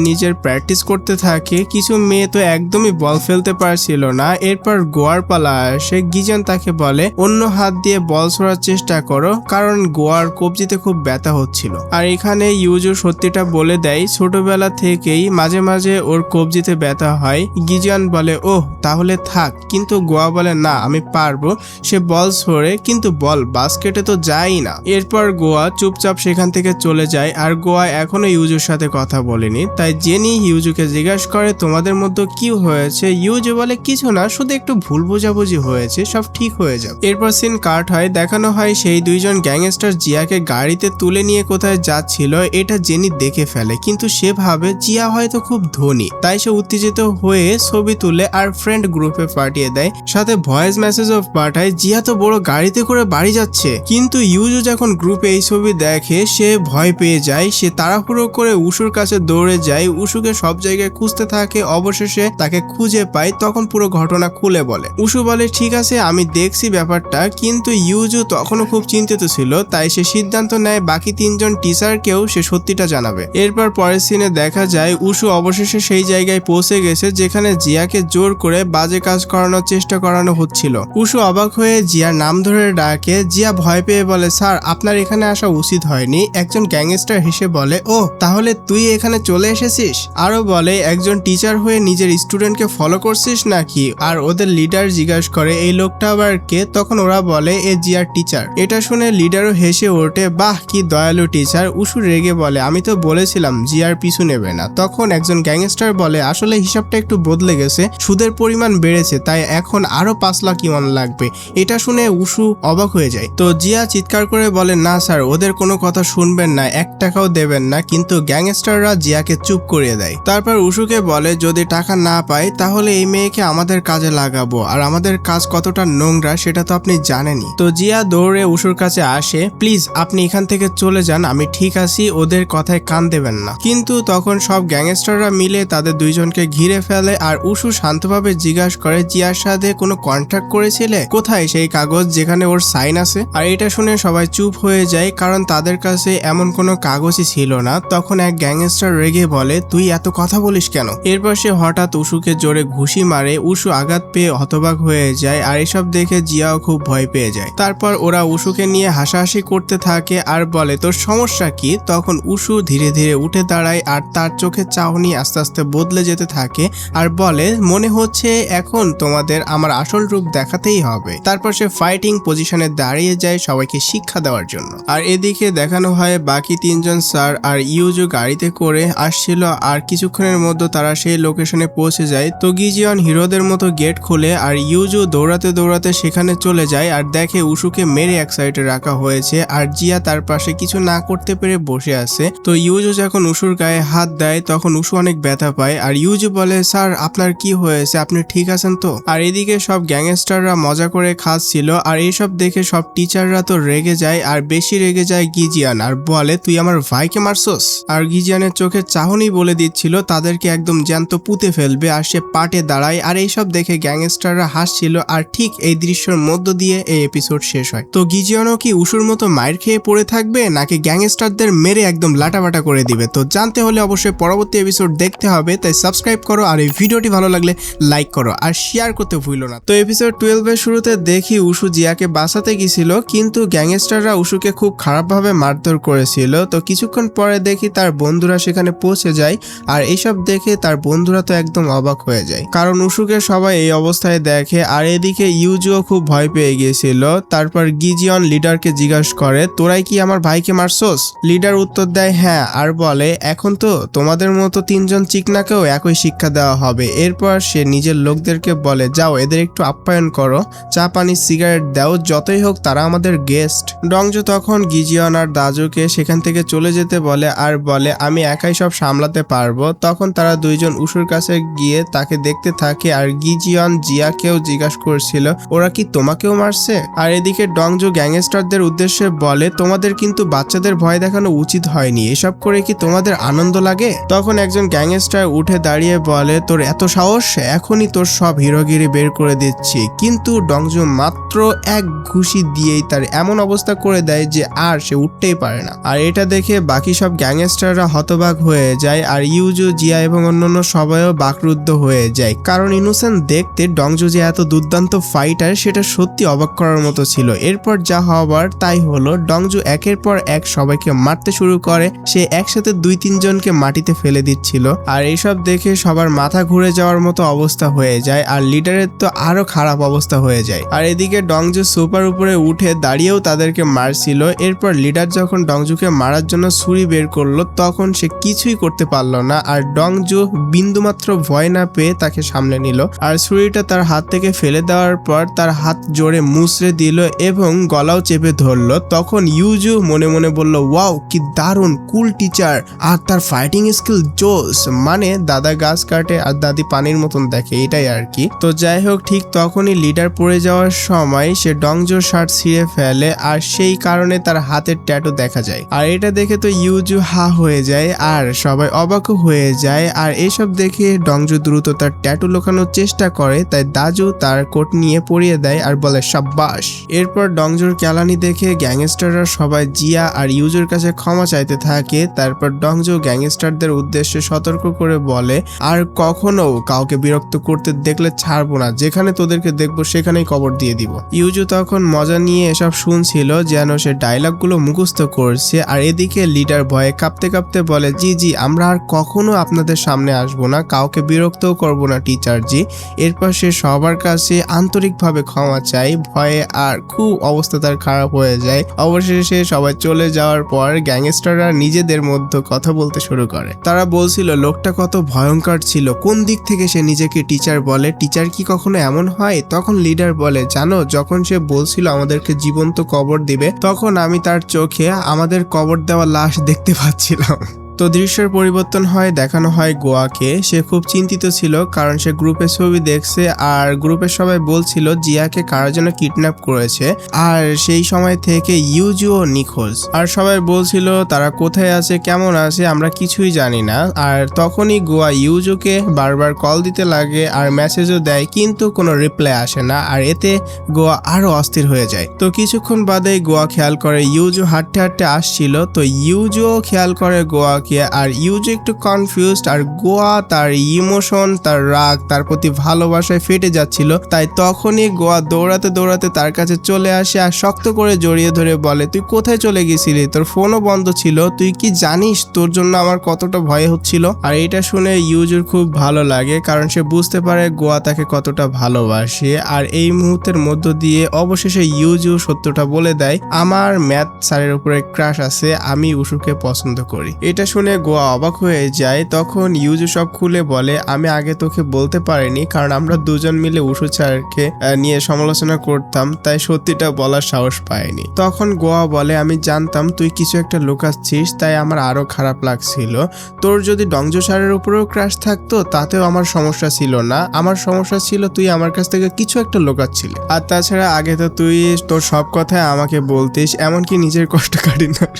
S1: নিজের প্র্যাকটিস করতে থাকে। কিছু মেয়ে তো একদমই বল ফেলতে পারছিল না। এরপর গোয়ার পালা আসে। গিজন তাকে বলে অন্য হাত দিয়ে বল ছোড়ার চেষ্টা করো, কারণ গোয়ার কবজিতে খুব ব্যথা হচ্ছিল। আর এখানে ইউজু সত্যিটা বলে দেয় ছোটবেলা থেকেই মাঝে মাঝে ওর কবজিতে ব্যথা হয়। গিজন বলে ওহ তাহলে থাক, কিন্তু গোয়া বলে না আমি পারবো। সে বল ছোড়ে কিন্তু বল বাস্কেটে তো যায় না। এরপর গোয়া চুপচাপ সেখান থেকে চলে যায়। আর গোয়া এখনো ইউজুর সাথে কথা বলেনি। তাই জেনি ইউজুকে জিজ্ঞাসা করে তোমাদের মধ্যে কি হয়েছে? ইউজু বলে কিছু না, শুধু একটু ভুল বোঝাবুঝি হয়েছে, সব ঠিক হয়ে যাবে। এরপর সিন কাট হয়। দেখানো হয় সেই দুইজন গ্যাংস্টার জিয়াকে গাড়িতে তুলে নিয়ে কোথায় যাচ্ছিল। এটা জেনি দেখে ফেলে, কিন্তু সে ভাবে জিয়া হয়তো খুব ধনী, তাই সে উত্তেজিত হয়ে ছবি তুলে আর ফ্রেন্ড গ্রুপে পাঠিয়ে দেয়। সাথে ভয়েস মেসেজও পাঠায় জিয়া তো বড় গাড়িতে করে বাড়ি যাচ্ছে। কিন্তু ইউজু যখন গ্রুপে এই ছবি দেখে সে ভয় পেয়ে যায়। সে তাড়াহুড়ো করে উশুর কাছে দৌড়ে যায়, উশুকে সব জায়গায় খুঁজতে থাকে। অবশেষে তাকে খুঁজে পায়, তখন পুরো ঘটনা খুলে বলে। উশু বলে ঠিক আছে আমি দেখছি ব্যাপারটা, কিন্তু ইউজু তখনও খুব চিন্তিত ছিল, তাই সে সিদ্ধান্ত নেয় বাকি 3 জন টিচারকেও সে সত্যিটা জানাবে। এরপর পরের সিনে দেখা যায় উশু অবশেষে সেই জায়গায় পৌঁছে গেছে যেখানে জিয়াকে জোর করে বাজে কাজ করানোর চেষ্টা করানো হচ্ছিল। উশু অবাক হয়ে জিয়ার নাম ধরে ডাকে। জিয়া ভয় পেয়ে বলে স্যার আপনার এখানে আসা উচিত হয়নি। একজন গ্যাংস্টার হেসে বলে ও তাহলে তুই এখানে চলে এসেছিস। আরো বলে একজন টিচার হয়ে নিজের স্টুডেন্টকে ফলো করছিস নাকি। আর ওদের লিডার জিজ্ঞাসা করে এই লোকটা আবার কে। তখন ওরা বলে এ জিয়ার টিচার। এটা শুনে লিডারও হেসে ওঠে, বাহ কি দয়ালু টিচার। উশু রেগে বলে আমি তো বলেছিলাম জিয়ার পিছু নেবে না। তখন একজন গ্যাংস্টার বলে আসলে হিসাবটা একটু বদলে গেছে, সুদের পরিমাণ বেড়েছে, তাই এখন আরো 5 লাখ ইউয়ান লাগবে। এটা শুনে উশু অবাক হয়ে যায়। তো জিয়া চিৎকার করে বলে না স্যার ওদের কোনো কথা শুনবেন না, 1 টাকাও দেবেন না। কিন্তু গ্যাংস্টাররা জিয়াকে চুপ করিয়ে দেয়। তারপর উশুকে বলে যদি টাকা না পাই তাহলে এই মেয়েকে আমাদের কাজে লাগাবো, আর আমাদের কাজ কতটা নোংরা সেটা তো আপনি জানেনই। তো জিয়া দৌড়ে উশুর কাছে আসে, প্লিজ আপনি এখান থেকে চলে যান, আমি ঠিক আছি, ওদের কথায় কান দেবেন না। কিন্তু তখন সব গ্যাংস্টাররা মিলে তাদের 2 জনকে ঘিরে ফেলে। আর উশু শান্তভাবে জিজ্ঞাসা করে জিয়ার সাথে কোনো কন্ট্রাক্ট করেছিলে, কোথায় সেই কাগজ যেখানে ওর সাইন আছে। আর এটা শুনে সবাই চুপ হয়ে যায়, কারণ তাদের কাছে এমন কোনো কাগজই ছিল না। তখন এক গ্যাংস্টার রেগে বলে তুই এত কথা বলিস কেন। এরপর সে হঠাৎ উশুকে জোরে ঘুষি মারে। উশু আঘাত পেয়ে হতবাক হয়ে যায়, আর এসব দেখে জিয়াও খুব ভয় পেয়ে যায়। তারপর ওরা উশুকে নিয়ে হাসাহাসি করতে থাকে আর বলে তোর সমস্যা কি। তখন উশু ধীরে ধীরে উঠে দাঁড়ায়, আর তার চোখের চাহনি আস্তে আস্তে বদলে যেতে থাকে, আর বলে মনে হচ্ছে এখন তোমাদের আমার আসল রূপ দেখাতেই হবে। তারপর সে ফাইটিং পজিশনে দাঁড়িয়ে যায় সবাইকে শিক্ষা দেওয়ার জন্য। আর এদিকে দেখানো হয় বাকি 3 জন স্যার আর ইউজু গাড়িতে করে আসছিল, আর কিছুক্ষণের মধ্যে তারা সেই লোকেশনে পৌঁছে যায়। তো গিজিয়ন হিরোদের মতো গেট খোলে, আর ইউজু দৌড়াতে দৌড়াতে সেখানে চলে যায় আর দেখে উশুকে মেরে এক সাইডে রাখা হয়েছে, আর জিয়া তার পাশে কিছু না করতে পেরে বসে আছে। তো ইউজু যখন উশুর গায়ে হাত দেয় তখন উশু অনেক ব্যথা পায়, আর ইউজু বলে স্যার আপনার কি হয়েছে, আপনি ঠিক আছেন তো। আর এদিকে সব গ্যাংস্টাররা মজা করে খাচ্ছিল, আর এইসব দেখে সব টিচাররা তো রেগে যায়, আর বেশি রেগে যায় গিজিয়ান আর বলে তুই আমার ভাইকে মারছস। আর গিজিয়ানের চোখের চাহনি বলে দিচ্ছিল তাদেরকে একদম জ্যান্ত পুঁতে ফেলবে, আর সে পাটে দাঁড়ায়। আর এইসব দেখে গ্যাংস্টাররা হাসছিল, আর ঠিক এই দৃশ্যের মধ্য দিয়ে এই এপিসোড শেষ হয়। তো গিজিয়ানও কি উশুর মতো মায়ের খেয়ে পড়ে থাকবে, নাকি গ্যাংস্টারদের মেরে একদম লাটাবাটা করে দিবে। তো জানতে হলে অবশ্যই পরবর্তী এপিসোড দেখতে হবে, তাই সাবস্ক্রাইব করো, আর এই ভিডিওটি ভালো লাগলে লাইক করো আর শেয়ার করতে ভুলো না। তো এপিসোড 12 এর শুরুতে দেখি উশু জিয়াকে বাঁচাতে গেছিল, কিন্তু গ্যাংস্টাররা উশুকে খুব খারাপভাবে মারধর করেছিল। তো কিছুক্ষণ পরে দেখি তার বন্ধুরা সেখানে পৌঁছে যায়, আর এইসব দেখে তার বন্ধুরা তো একদম অবাক হয়ে যায়, কারণ উশুকে সবাই এই অবস্থায় দেখে। আর এদিকে ইউজুও খুব ভয় পেয়ে গিয়েছিল। তারপর গিজিয়ন লিডারকে জিজ্ঞাসা করে তোরাই কি আমার ভাইকে মারছস। লিডার উত্তর দেয় হ্যাঁ, আর বলে এখন তো তোমাদের মতো 3 জন চিকনাকেও একই শিক্ষা দেওয়া হবে। এরপর সে নিজের লোকদেরকে বলে যাও এদের একটু আপ্যায়ন করো, চা পানি সিগারেট দাও, যতই হোক তারা আমাদের গেস্ট। ডংজু তখন গিজিয়ন আর দাজুকে সেখান থেকে চলে যেতে বলে, আর বলে আমি একাই সব সামলাতে পারবো। তখন তারা 2 জন উশুর কাছে গিয়ে তাকে দেখতে থাকে, আর গিজিয়ন জিয়াকেও জিজ্ঞাসা করছিল ওরা কি তোমাকেও মারছে। আর এদিকে ডংজু গ্যাংস্টারদের উদ্দেশ্যে বলে তোমাদের কিন্তু বাচ্চাদের ভয় দেখানো উচিত হয়নি, এসব করে কি তোমাদের আনন্দ লাগে। তখন একজন গ্যাংস্টার উঠে দাঁড়িয়ে বলে তোর এত সাহস, এখনই তোর সব হিরোগিরি বের করে দিচ্ছি। কিন্তু ডংজু মাত্র এক ঘুষি দিয়েই তার এমন অবস্থা করে দেয় যে আর সে উঠতেই পারে না। আর এটা দেখে বাকি সব গ্যাংস্টাররা হতবাক হয়ে যায়, আর ইউজু জিয়া এবং অন্যান্য সবাইও বাকরুদ্ধ হয়ে যায়, কারণ ইনোসেন্ট দেখতে ডংজু যে এত দুর্দান্ত ফাইটার সেটা সত্যি অবাক করার মতো ছিল। এরপর যা হবার তাই হলো, ডংজু একের পর এক সবাইকে মারতে শুরু করে। সে একসাথে 2-3 জনকে মাটিতে ফেলে দিচ্ছিল, আর এইসব দেখে সবার মাথা ঘুরে যাওয়ার মতো অবস্থা হয়ে যায়, আর লিডারের তো আরো খারাপ অবস্থা হয়ে যায়। আর এদিকে ডংজু সুপার উপরে উঠে দাঁড়িয়েও তাদেরকে মারছিল। এরপর লিডার যখন ডংজুকে মারার জন্য ছুরি বের করলো তখন সে কিছুই করতে পারলো না, আর ডংজু বিন্দুমাত্র ভয় না পেয়ে তাকে সামলে নিল, আর ছুরিটা তার হাত থেকে ফেলে দেওয়ার পর তার হাত জোরে মুচড়ে দিল এবং গলাও চেপে ধরলো। তখন ইউজু মনে মনে বলল ওয়াও কি দারুণ কুল টিচার, আর তার ফাইটিং স্কিল জোস, মানে দাদা গাছ কাটে আর দাদি পানির মতন দেখে, এটাই আর কি। তো যাই হোক ঠিক তখনই লিডার পড়ে যাওয়ার সময় সে ডংজুর ডংজোর শার্ট ছিঁড়ে ফেলে আর সেই কারণে তার হাতের ট্যাটু দেখা যায়। আর এটা দেখে তো ইউজু হা হয়ে যায় আর সবাই অবাকও হয়ে যায়। আর এসব দেখে ডংজো দ্রুত তার ট্যাটু লুকানোর চেষ্টা করে, তাই দাজু তার কোট নিয়ে পরিয়ে দেয় আর বলে সাব্বাস। এরপর ডংজোর কেলানি দেখে গ্যাংস্টাররা সবাই জিয়া আর ইউজুর কাছে ক্ষমা চাইতে থাকে। তারপর ডংজো গ্যাংস্টারদের উদ্দেশ্যে সতর্ক করে বলে আর কখনো কাউকে বিরক্ত করতে দেখলে ছাড়বো না, যেখানে তোদেরকে দেখবো সেখানেই কবর দিয়ে দিব। ইউজু তখন মজা নিয়ে এসব শুনছিল যেন সে ডায়লগগুলো মুখস্থ করছে। আর এদিকে লিডার ভয়ে কাঁপতে কাঁপতে বলে জি জি আমরা আর কখনো আপনাদের সামনে আসবো না, কাউকে বিরক্তও করবো না টিচার জি। এরপর সে সবার কাছে আন্তরিকভাবে ক্ষমা চায়। ভয়ে আর খুব অবস্থা তার খারাপ হয়ে যায়। অবশেষে সবাই চলে যাওয়ার পর গ্যাংস্টাররা নিজেদের মধ্যে কথা বলতে শুরু করে। তারা বলছিল লোকটা কত ভয়ঙ্কর ছিল, কোন দিক থেকে সে নিজেকে টিচার বলে, টিচার কি কখনো এমন হয়? তখন লিডার বলে জানো যখন সে বলছিল আমাদেরকে জীবন্ত কবর দিবে তখন আমি তার চোখে আমাদের কবর দেওয়া লাশ দেখতে পাচ্ছিলাম। তো দৃশ্যের পরিবর্তন হয়, দেখানো হয় গোয়াকে। সে খুব চিন্তিত ছিল কারণ সে গ্রুপের ছবি দেখছে আর গ্রুপের সবাই বলছিল জিয়াকে কারা যেন কিডন্যাপ করেছে আর সেই সময় থেকে ইউজুও নিখোঁজ। আর সবাই বলছিল তারা কোথায় আছে কেমন আছে আমরা কিছুই জানি না। আর তখনই গোয়া ইউজুকে বারবার কল দিতে লাগে আর মেসেজও দেয় কিন্তু কোনো রিপ্লাই আসে না। আর এতে গোয়া আরো অস্থির হয়ে যায়। তো কিছুক্ষণ বাদেই গোয়া খেয়াল করে ইউজু হাঁটতে হাঁটতে আসছিল। তো ইউজুও খেয়াল করে গোয়া আর ইউজু একটু কনফিউজড আর গোয়া তার ইমোশন তার রাগ তার প্রতি ভালোবাসায় ফেটে যাচ্ছিল। তাই তখনই গোয়া দৌড়াতে দৌড়াতে তার কাছে চলে আসে আর শক্ত করে জড়িয়ে ধরে বলে তুই কোথায় চলে গেছিলি, তোর ফোনও বন্ধ ছিল, তুই কি জানিস তোর জন্য আমার কতটা ভয় হচ্ছিল। আর এটা শুনে ইউজুর খুব ভালো লাগে কারণ সে বুঝতে পারে গোয়া তাকে কতটা ভালোবাসে। আর এই মুহূর্তের মধ্য দিয়ে অবশেষে ইউজু সত্যটা বলে দেয় আমার ম্যাথ স্যারের উপরে ক্রাশ আছে, আমি উশুকে পছন্দ করি। এটা শুনে গোয়া অবাক হয়ে যায়। তখন ইউজু সব খুলে বলে আমি আগে তোকে বলতে পারিনি কারণ আমরা দুজন মিলে উশু স্যারকে নিয়ে সমালোচনা করতাম, তাই সত্যিটা বলার সাহস পাইনি। তখন গোয়া বলে আমি জানতাম তুই কিছু একটা লুকাচ্ছিস, তাই আমার আরো খারাপ লাগছিল। তোর যদি ডংজো স্যারের উপরেও ক্রাশ থাকতো তাতেও আমার সমস্যা ছিল না, আমার সমস্যা ছিল তুই আমার কাছ থেকে কিছু একটা লুকাচ্ছিলি। আর তাছাড়া আগে তো তুই তোর সব কথাই আমাকে বলতিস, এমনকি নিজের কষ্ট কাটিনার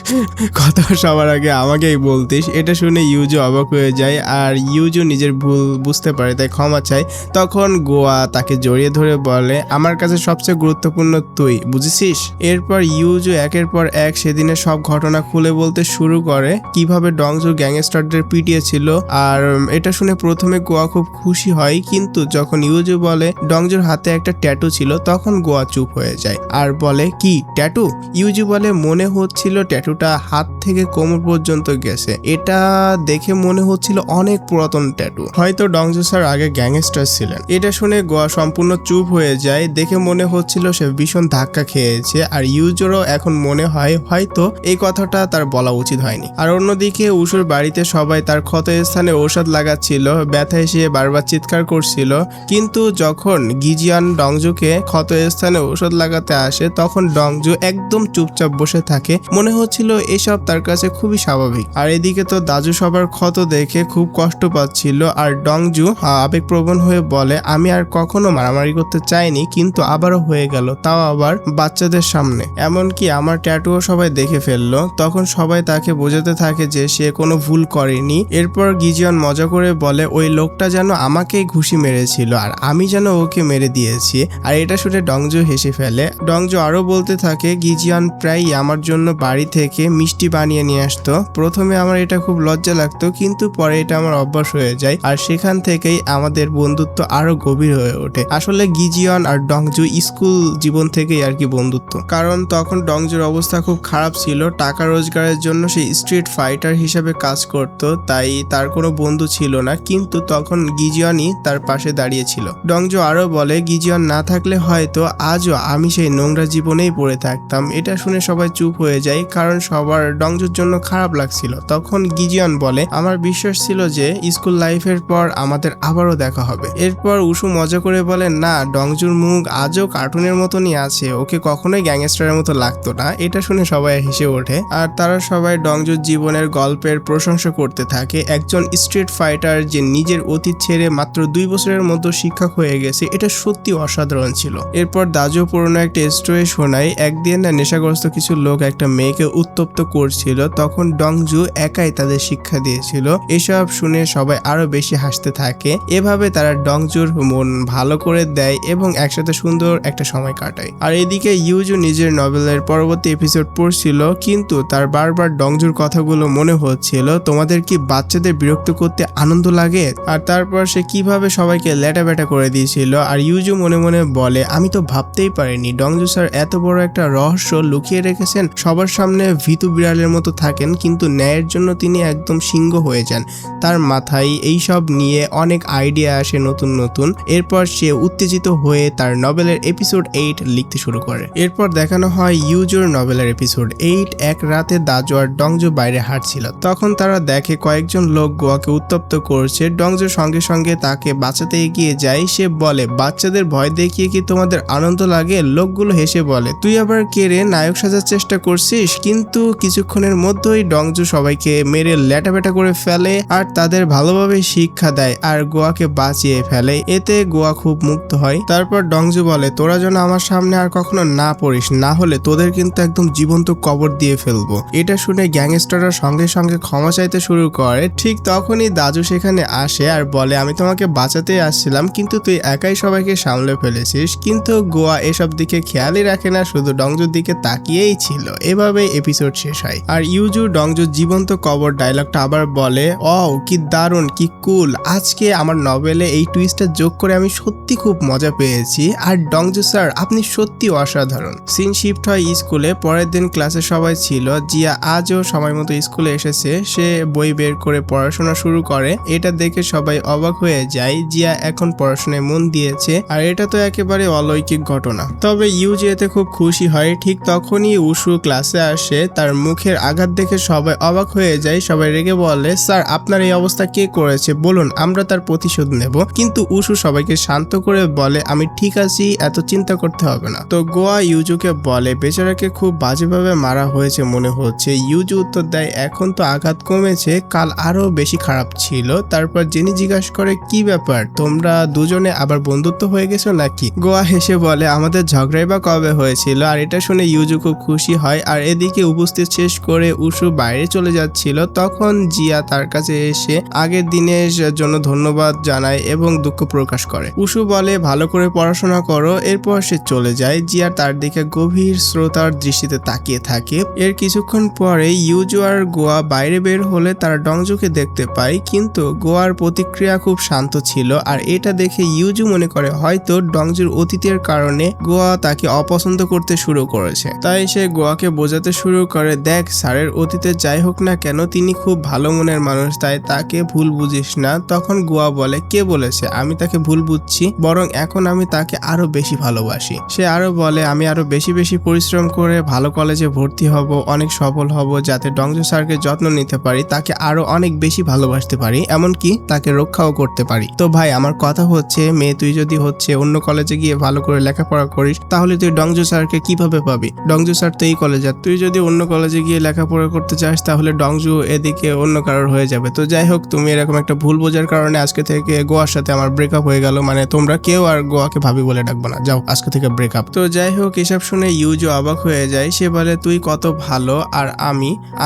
S1: কথা সবার আগে আমাকেই বলতিস। এটা শুনে ইউজু অবাক হয়ে যায় আর ইউজু নিজের ভুল বুঝতে পারে তাই ক্ষমা চায়। তখন গোয়া তাকে জড়িয়ে ধরে বলে আমার কাছে সবচেয়ে গুরুত্বপূর্ণ তুই, বুঝেছিস। এরপর ইউজু একের পর এক সেদিনের সব ঘটনা খুলে বলতে শুরু করে কিভাবে ডংজো গ্যাংস্টারদের পিটিয়েছিল। আর এটা শুনে প্রথমে গোয়া খুব খুশি হয় কিন্তু যখন ইউজু বলে ডংজোর হাতে একটা ট্যাটু ছিল তখন গোয়া চুপ হয়ে যায় আর বলে কি ট্যাটু। ইউজু বলে মনে হচ্ছিল ট্যাটুটা হাত থেকে কোমর পর্যন্ত গেছে, এটা দেখে মনে হচ্ছিল অনেক পুরাতন ট্যাটু, হয়তো ডংজো স্যার আগে গ্যাংস্টার ছিলেন। এটা শুনে গোয়া সম্পূর্ণ চুপ হয়ে যায়, দেখে মনে হচ্ছিল সে ভীষণ ধাক্কা খেয়েছে। আর ইউজুরও এখন মনে হয় হয়তো এই কথাটা তার বলা উচিত হয়নি। আর অন্যদিকে উশুর বাড়িতে সবাই তার ক্ষত স্থানে ঔষধ লাগাচ্ছিল, ব্যথা এসে বারবার চিৎকার করছিল। কিন্তু যখন গিজিয়ান ডংজোকে ক্ষত স্থানে ঔষধ লাগাতে আসে তখন ডংজো একদম চুপচাপ বসে থাকে, মনে হচ্ছিল এসব তার কাছে খুবই স্বাভাবিক। আর এদিকে তো দাজু সবার ক্ষত দেখে খুব কষ্ট পাচ্ছিল আর ডংজু আবেগপ্রবণ হয়ে বলে আমি আর কখনো মারামারি করতে চাইনি কিন্তু আবারও হয়ে গেল, তাও আবার বাচ্চাদের সামনে, এমনকি আমার ট্যাটুও সবাই দেখে ফেললো। তখন সবাই তাকে বোঝাতে থাকে যে সে কোনো ভুল করেনি। এরপর গিজিয়ন মজা করে বলে ওই লোকটা যেন আমাকেই ঘুষি মেরেছিল আর আমি যেন ওকে মেরে দিয়েছি। আর এটা শুনে ডংজু হেসে ফেলে। ডংজু আরো বলতে থাকে গিজিয়ন প্রায়ই আমার জন্য বাড়ি থেকে মিষ্টি বানিয়ে নিয়ে আসতো, প্রথমে আমার এটা খুব লজ্জা লাগতো কিন্তু পরে এটা আমার অভ্যাস হয়ে যায় আর সেখান থেকেই আমাদের বন্ধুত্ব আরো গভীর হয়ে ওঠে। আসলে গিজিয়ন আর ডংজু স্কুল জীবন থেকেই আর কি বন্ধুত্ব, কারণ তখন ডংজুর অবস্থা খুব খারাপ ছিল, টাকা রোজগারের জন্য সে স্ট্রিট ফাইটার হিসেবে কাজ করত, তাই তার কোনো বন্ধু ছিল না, কিন্তু তখন গিজিয়নই তার পাশে দাঁড়িয়েছিল। ডংজু আরো বলে গিজিয়ন না থাকলে হয়তো আজও আমি সেই নোংরা জীবনেই পড়ে থাকতাম। এটা শুনে সবাই চুপ হয়ে যায় কারণ সবার ডংজুর জন্য খারাপ লাগছিল। তখন গিজিয়ন বলে আমার বিশ্বাস ছিল যে স্কুল লাইফের পর আমাদের আবারও দেখা হবে। এরপর উশু মজা করে বলে না, ডংজুর মুখ আজও কার্টুনের মতনই আছে, ওকে কখনোই গ্যাংস্টারের মতো লাগতো না। এটা শুনে সবাই হেসে ওঠে আর তারা সবাই ডংজুর জীবনের গল্পের প্রশংসা করতে থাকে। একজন স্ট্রিট ফাইটার যে নিজের অতীত ছেড়ে মাত্র 2 বছরের মধ্যে শিক্ষক হয়ে গেছে, এটা সত্যি অসাধারণ ছিল। এরপর দাজু পুরনো একটা স্টোরি শোনায়। একদিন নেশাগ্রস্ত কিছু লোক একটা মেয়েকে উত্তপ্ত করছিল, তখন ডংজু একাই তাদের শিক্ষা দিয়েছিল। এসব শুনে সবাই আরো বেশি হাসতে থাকে। এভাবে তারা ডংজুর মন ভালো করে দেয় এবং একসাথে সুন্দর একটা সময় কাটায়। আর এদিকে ইউজু নিজের নভেলের পরবর্তী এপিসোড পড়ছিল, কিন্তু তার বারবার ডংজুর কথাগুলো মনে হচ্ছিল। তোমাদের কি বাচ্চাদের বিরক্ত করতে আনন্দ লাগে? আর তারপর সে কিভাবে সবাইকে লেটা বেটা করে দিয়েছিল। আর ইউজু মনে মনে বলে আমি তো ভাবতেই পারিনি ডংজু স্যার এত বড় একটা রহস্য লুকিয়ে রেখেছেন। সবার সামনে ভীতু বিড়ালের মতো থাকেন, কিন্তু ন্যায়ের জন্য তিনি একদম সিংহ হয়ে যান। তার মাথায় এইসব নিয়ে অনেক আইডিয়া আসে নতুন নতুন। এরপর সে উত্তেজিত হয়ে তার নভেলের এপিসোড 8 লিখতে শুরু করে। এরপর দেখানো হয় ইউজুর নভেলের এপিসোড 8। এক রাতে দাজু আর ডংজু বাইরে হাঁটছিল, তখন তারা দেখে কয়েকজন লোক গোয়াকে উত্তপ্ত করছে। ডংজুর সঙ্গে সঙ্গে তাকে বাঁচাতে এগিয়ে যায়। সে বলে বাচ্চাদের ভয় দেখিয়ে কি তোমাদের আনন্দ লাগে? লোকগুলো হেসে বলে তুই আবার কে রে, নায়ক সাজার চেষ্টা করছিস? কিন্তু কিছুক্ষণের মধ্যেই ডংজু সবাইকে মেরে ল্যাটাবেটা করে ফেলে আর তাদের ভালোভাবে শিক্ষা দেয় আর গোয়াকে বাঁচিয়ে ফেলে। এতে গোয়া খুব মুক্ত হয়। তারপর ডংজু বলে তোরা যেন আমার সামনে আর কখনো না পড়িস, না হলে তোদের কিন্তু একদম জীবন্ত কবর দিয়ে ফেলবো। এটা শুনে গ্যাংস্টাররা সঙ্গে সঙ্গে ক্ষমা চাইতে শুরু করে। ঠিক তখনই দাজু সেখানে আসে আর বলে আমি তোমাকে বাঁচাতে আসছিলাম, কিন্তু তুই একাই সবাইকে সামলে ফেলেছিস। কিন্তু গোয়া এসব দিকে খেয়ালই রাখে না, শুধু ডংজুর দিকে তাকিয়েই ছিল। এভাবে এপিসোড শেষ হয়। আর ইউজু ডংজুর জীবন্ত কবর ডায়লগটা আবার বলে ও কি দারুণ, কি কুল। আজকে আমার নভেলে এই টুইস্টটা যোগ করে আমি সত্যি খুব মজা পেয়েছি। আর ডংজু স্যার আপনি সত্যি অসাধারণ। সিন শিফট হয় স্কুলে। পরের দিন ক্লাসে সবাই ছিল। জিয়া আজও সময় মতো স্কুলে এসেছে। সে বই বের করে পড়াশোনা শুরু করে। এটা দেখে সবাই অবাক হয়ে যায়। জিয়া এখন পড়াশোনায় মন দিয়েছে আর এটা তো একেবারে অলৌকিক ঘটনা। তবে ইউজি এতে খুব খুশি হয়। ঠিক তখনই উশু ক্লাসে আসে। তার মুখের আঘাত দেখে সবাই অবাক হয়ে যায়। সবাই রেগে বলে স্যার আপনার এই অবস্থা কে করেছে, বলুন আমরা তার প্রতিশোধ নেব। কিন্তু উশু সবাইকে শান্ত করে বলে আমি ঠিক আছি, এত চিন্তা করতে হবে না। তো গোয়া ইউজুকে বলে বেচারাকে খুব বাজেভাবে মারা হয়েছে মনে হচ্ছে। ইউজু উত্তর দেয় এখন তো আঘাত কমেছে, কাল আরো বেশি খারাপ ছিল। তারপর জেনি জিজ্ঞাসা করে কি ব্যাপার, তোমরা দুজনে আবার বন্ধুত্ব হয়ে গেছো নাকি? গোয়া হেসে বলে আমাদের ঝগড়াই বা কবে হয়েছিল। আর এটা শুনে ইউজু খুব খুশি হয়। আর এদিকে উপস্থিত শেষ করে উশু বাইরে চলে যাচ্ছিল, তখন জিয়া তার কাছে এসে আগের দিনের জন্য ধন্যবাদ জানায় এবং দুঃখ প্রকাশ করে। উশু বলে ভালো করে পড়াশোনা করো। এরপর সে চলে যায়। জিয়া তার দিকে গভীর শ্রোতার দৃষ্টিতে তাকিয়ে থাকে। এর কিছুক্ষণ পরে ইউজু আর গোয়া বাইরে বের হলে তারা ডংজুকে দেখতে পায়, কিন্তু গোয়ার প্রতিক্রিয়া খুব শান্ত ছিল। আর এটা দেখে ইউজু মনে করে হয়তো ডংজুর অতীতের কারণে গোয়া তাকে অপছন্দ করতে শুরু করেছে। তাই সে গোয়াকে বোঝাতে শুরু করে দেখ স্যারের অতীতে যাই হোক না কেন তিনি খুব ভালো মনের মানুষ, তাই তাকে ভুল বুঝিস না। তখন গোয়া বলে কে বলেছে আমি তাকে ভুল বুঝছি, বরং এখন আমি তাকে আরো বেশি ভালোবাসি। সে আরো বলে আমি আরো বেশি বেশি পরিশ্রম করে ভালো কলেজে ভর্তি হব, অনেক সফল হব, যাতে ডংজু স্যারকে যত্ন নিতে পারি, তাকে আরো অনেক বেশি ভালোবাসতে পারি, এমনকি তাকে রক্ষাও করতে পারি। তো ভাই আমার কথা হচ্ছে মেয়ে তুই যদি অন্য কলেজে গিয়ে ভালো করে লেখাপড়া করিস তাহলে তুই ডংজু স্যারকে কিভাবে পাবি? ডংজু স্যার তো এই কলেজে, তুই যদি অন্য কলেজে গিয়ে লেখাপড়া করতে চাস তাহলে ডংজু এদিকে অন্য কারোর হয়ে যাবে। তো যাই হোক তুমি এরকম একটা ভুল বোঝার কারণে আজকে থেকে গোয়ার সাথে আমার ব্রেকআপ হয়ে গেল, মানে তোমরা কেউ আর গোয়াকে ভাবি বলে ডাকবো না, যাও আজকে থেকে ব্রেকআপ। তো যাই হোক এসব শুনে ইউজু অবাক হয়ে যায়। সে বলে তুই কত ভালো আর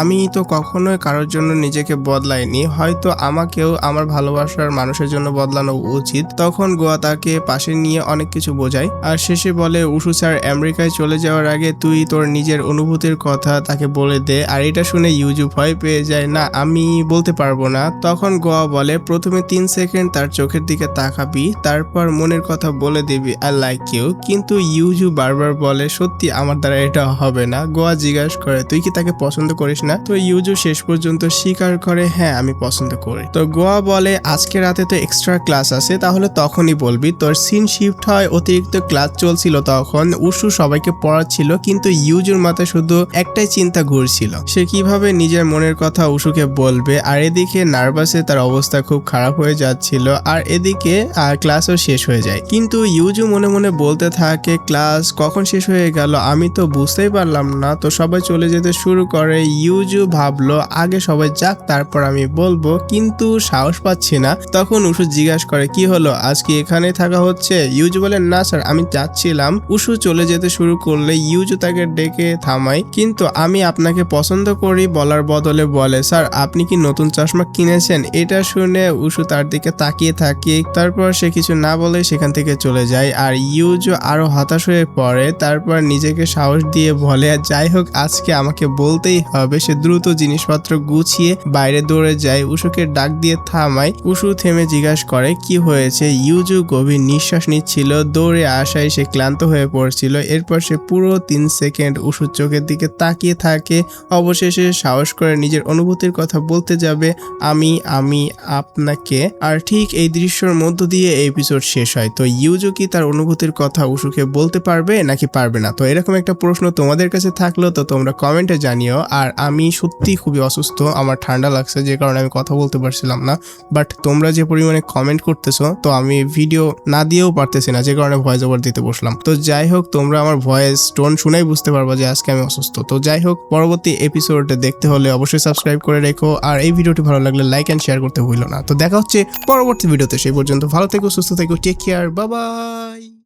S1: আমি তো কখনোই কারোর জন্য নিজেকে বদলাইনি, হয়তো আমাকেও আমার ভালোবাসার মানুষের জন্য বদলানো উচিত। তখন গোয়া তাকে পাশে নিয়ে অনেক কিছু বোঝায় আর শেষে বলে উশু স্যার আমেরিকায় চলে যাওয়ার আগে তুই তোর নিজের অনুভূতির কথা তাকে বলে দে। আর এটা শুনে ইউজু ভয় পেয়ে যায়, না আমি বলতে পারবো না। তখন গোয়া বলে প্রথমে 3 সেকেন্ড তার চোখের দিকে তাকাবি, তারপর মনের কথা বলে দিবি আই লাইক ইউ। কিন্তু ইউজু বারবার বলে সত্যি আমার দ্বারা এটা হবে না। গোয়া জিজ্ঞাসা করে তুই কি তাকে পছন্দ করিস না? তো ইউজু শেষ পর্যন্ত স্বীকার করে হ্যাঁ আমি পছন্দ করি। তো গোয়া বলে আজকে রাতে তো এক্সট্রা ক্লাস আছে, তাহলে তখনই বলবি। তোর সিন শিফট হয়, অতিরিক্ত ক্লাস চলছিল তখন উশু সবাইকে পড়াচ্ছিল, কিন্তু ইউজুর মাথায় শুধু একটাই চিন্তা ঘুরছিল, সে কিভাবে নিজের মনের মনের কথা উশুকে বলবে, আর এদিকে নার্ভাসে তার অবস্থা খুব খারাপ হয়ে যাচ্ছিল, আর এদিকে ক্লাসও শেষ হয়ে যায়। কিন্তু ইউজু মনে মনে বলতে থাকে ক্লাস কখন শেষ হয়ে গেল আমি তো বুঝতেই পারলাম না। তো সবাই চলে যেতে শুরু করে। ইউজু ভাবলো আগে সবাই যাক তারপর আমি বলবো, কিন্তু সাহস পাচ্ছি না। তখন উশু জিজ্ঞাসা করে কি হলো, আজকে এখানে থাকা হচ্ছে? ইউজু বলে না স্যার আমি যাচ্ছিলাম। উশু চলে যেতে শুরু করলে ইউজু তাকে ডেকে থামায়, কিন্তু আমি আপনাকে পছন্দ করি বলার বদলে বলে স্যার আপনি কি নতুন চশমা কিনেছেন? এটা শুনে উশু তার দিকে তাকিয়ে থাকে, তারপর সে কিছু না বলে সেখান থেকে চলে যায়। আর ইউজু আরো হতাশ হয়ে পড়ে, তারপর নিজেকে সাহস দিয়ে বলে যাই হোক আজকে আমাকে বলতেই হবে। সে দ্রুত জিনিসপত্র গুছিয়ে বাইরে দৌড়ে যায়, উশুকে ডাক দিয়ে থামায়। উশু থেমে জিজ্ঞাসা করে কি হয়েছে? ইউজু গভীর নিঃশ্বাস নিচ্ছিল, দৌড়ে আসায় সে ক্লান্ত হয়ে পড়ছিল। এরপর সে পুরো 3 সেকেন্ড উশুর চোখের দিকে তাকিয়ে থাকে, অবশেষে সাহস করে নিজের অনুভূতির কথা বলতে যাবে, আমি আপনাকে। আর ঠিক এই দৃশ্যের মধ্য দিয়ে এই এপিসোড শেষ হয়। তো ইউজু কি তার অনুভূতির কথা উশুকে বলতে পারবে নাকি পারবে না? তো এরকম একটা প্রশ্ন তোমাদের কাছে থাকলো তো তোমরা কমেন্টে জানিও। আর আমি সত্যি খুবই অসুস্থ, আমার ঠান্ডা লাগছে যে কারণে আমি কথা বলতে পারছিলাম না, বাট তোমরা যে পরিমাণে কমেন্ট করতেছো তো আমি ভিডিও না দিয়েও পারতেছি না, যে কারণে ভয়েস ওভার দিতে বসলাম। তো যাই হোক তোমরা আমার ভয়েস টোন শুনেই বুঝতে পারবা যে আজকে আমি অসুস্থ। তো যাই হোক পরবর্তী এপিসোডে দেখতে হলে অবশ্যই সাবস্ক্রাইব করে রেখো, আর এই ভিডিওটি ভালো লাগলে লাইক এন্ড শেয়ার করতে ভুলো না। তো দেখা হচ্ছে পরবর্তী ভিডিওতে, সেই পর্যন্ত ভালো থেকো, সুস্থ থেকো, টেক কেয়ার, বাই বাই।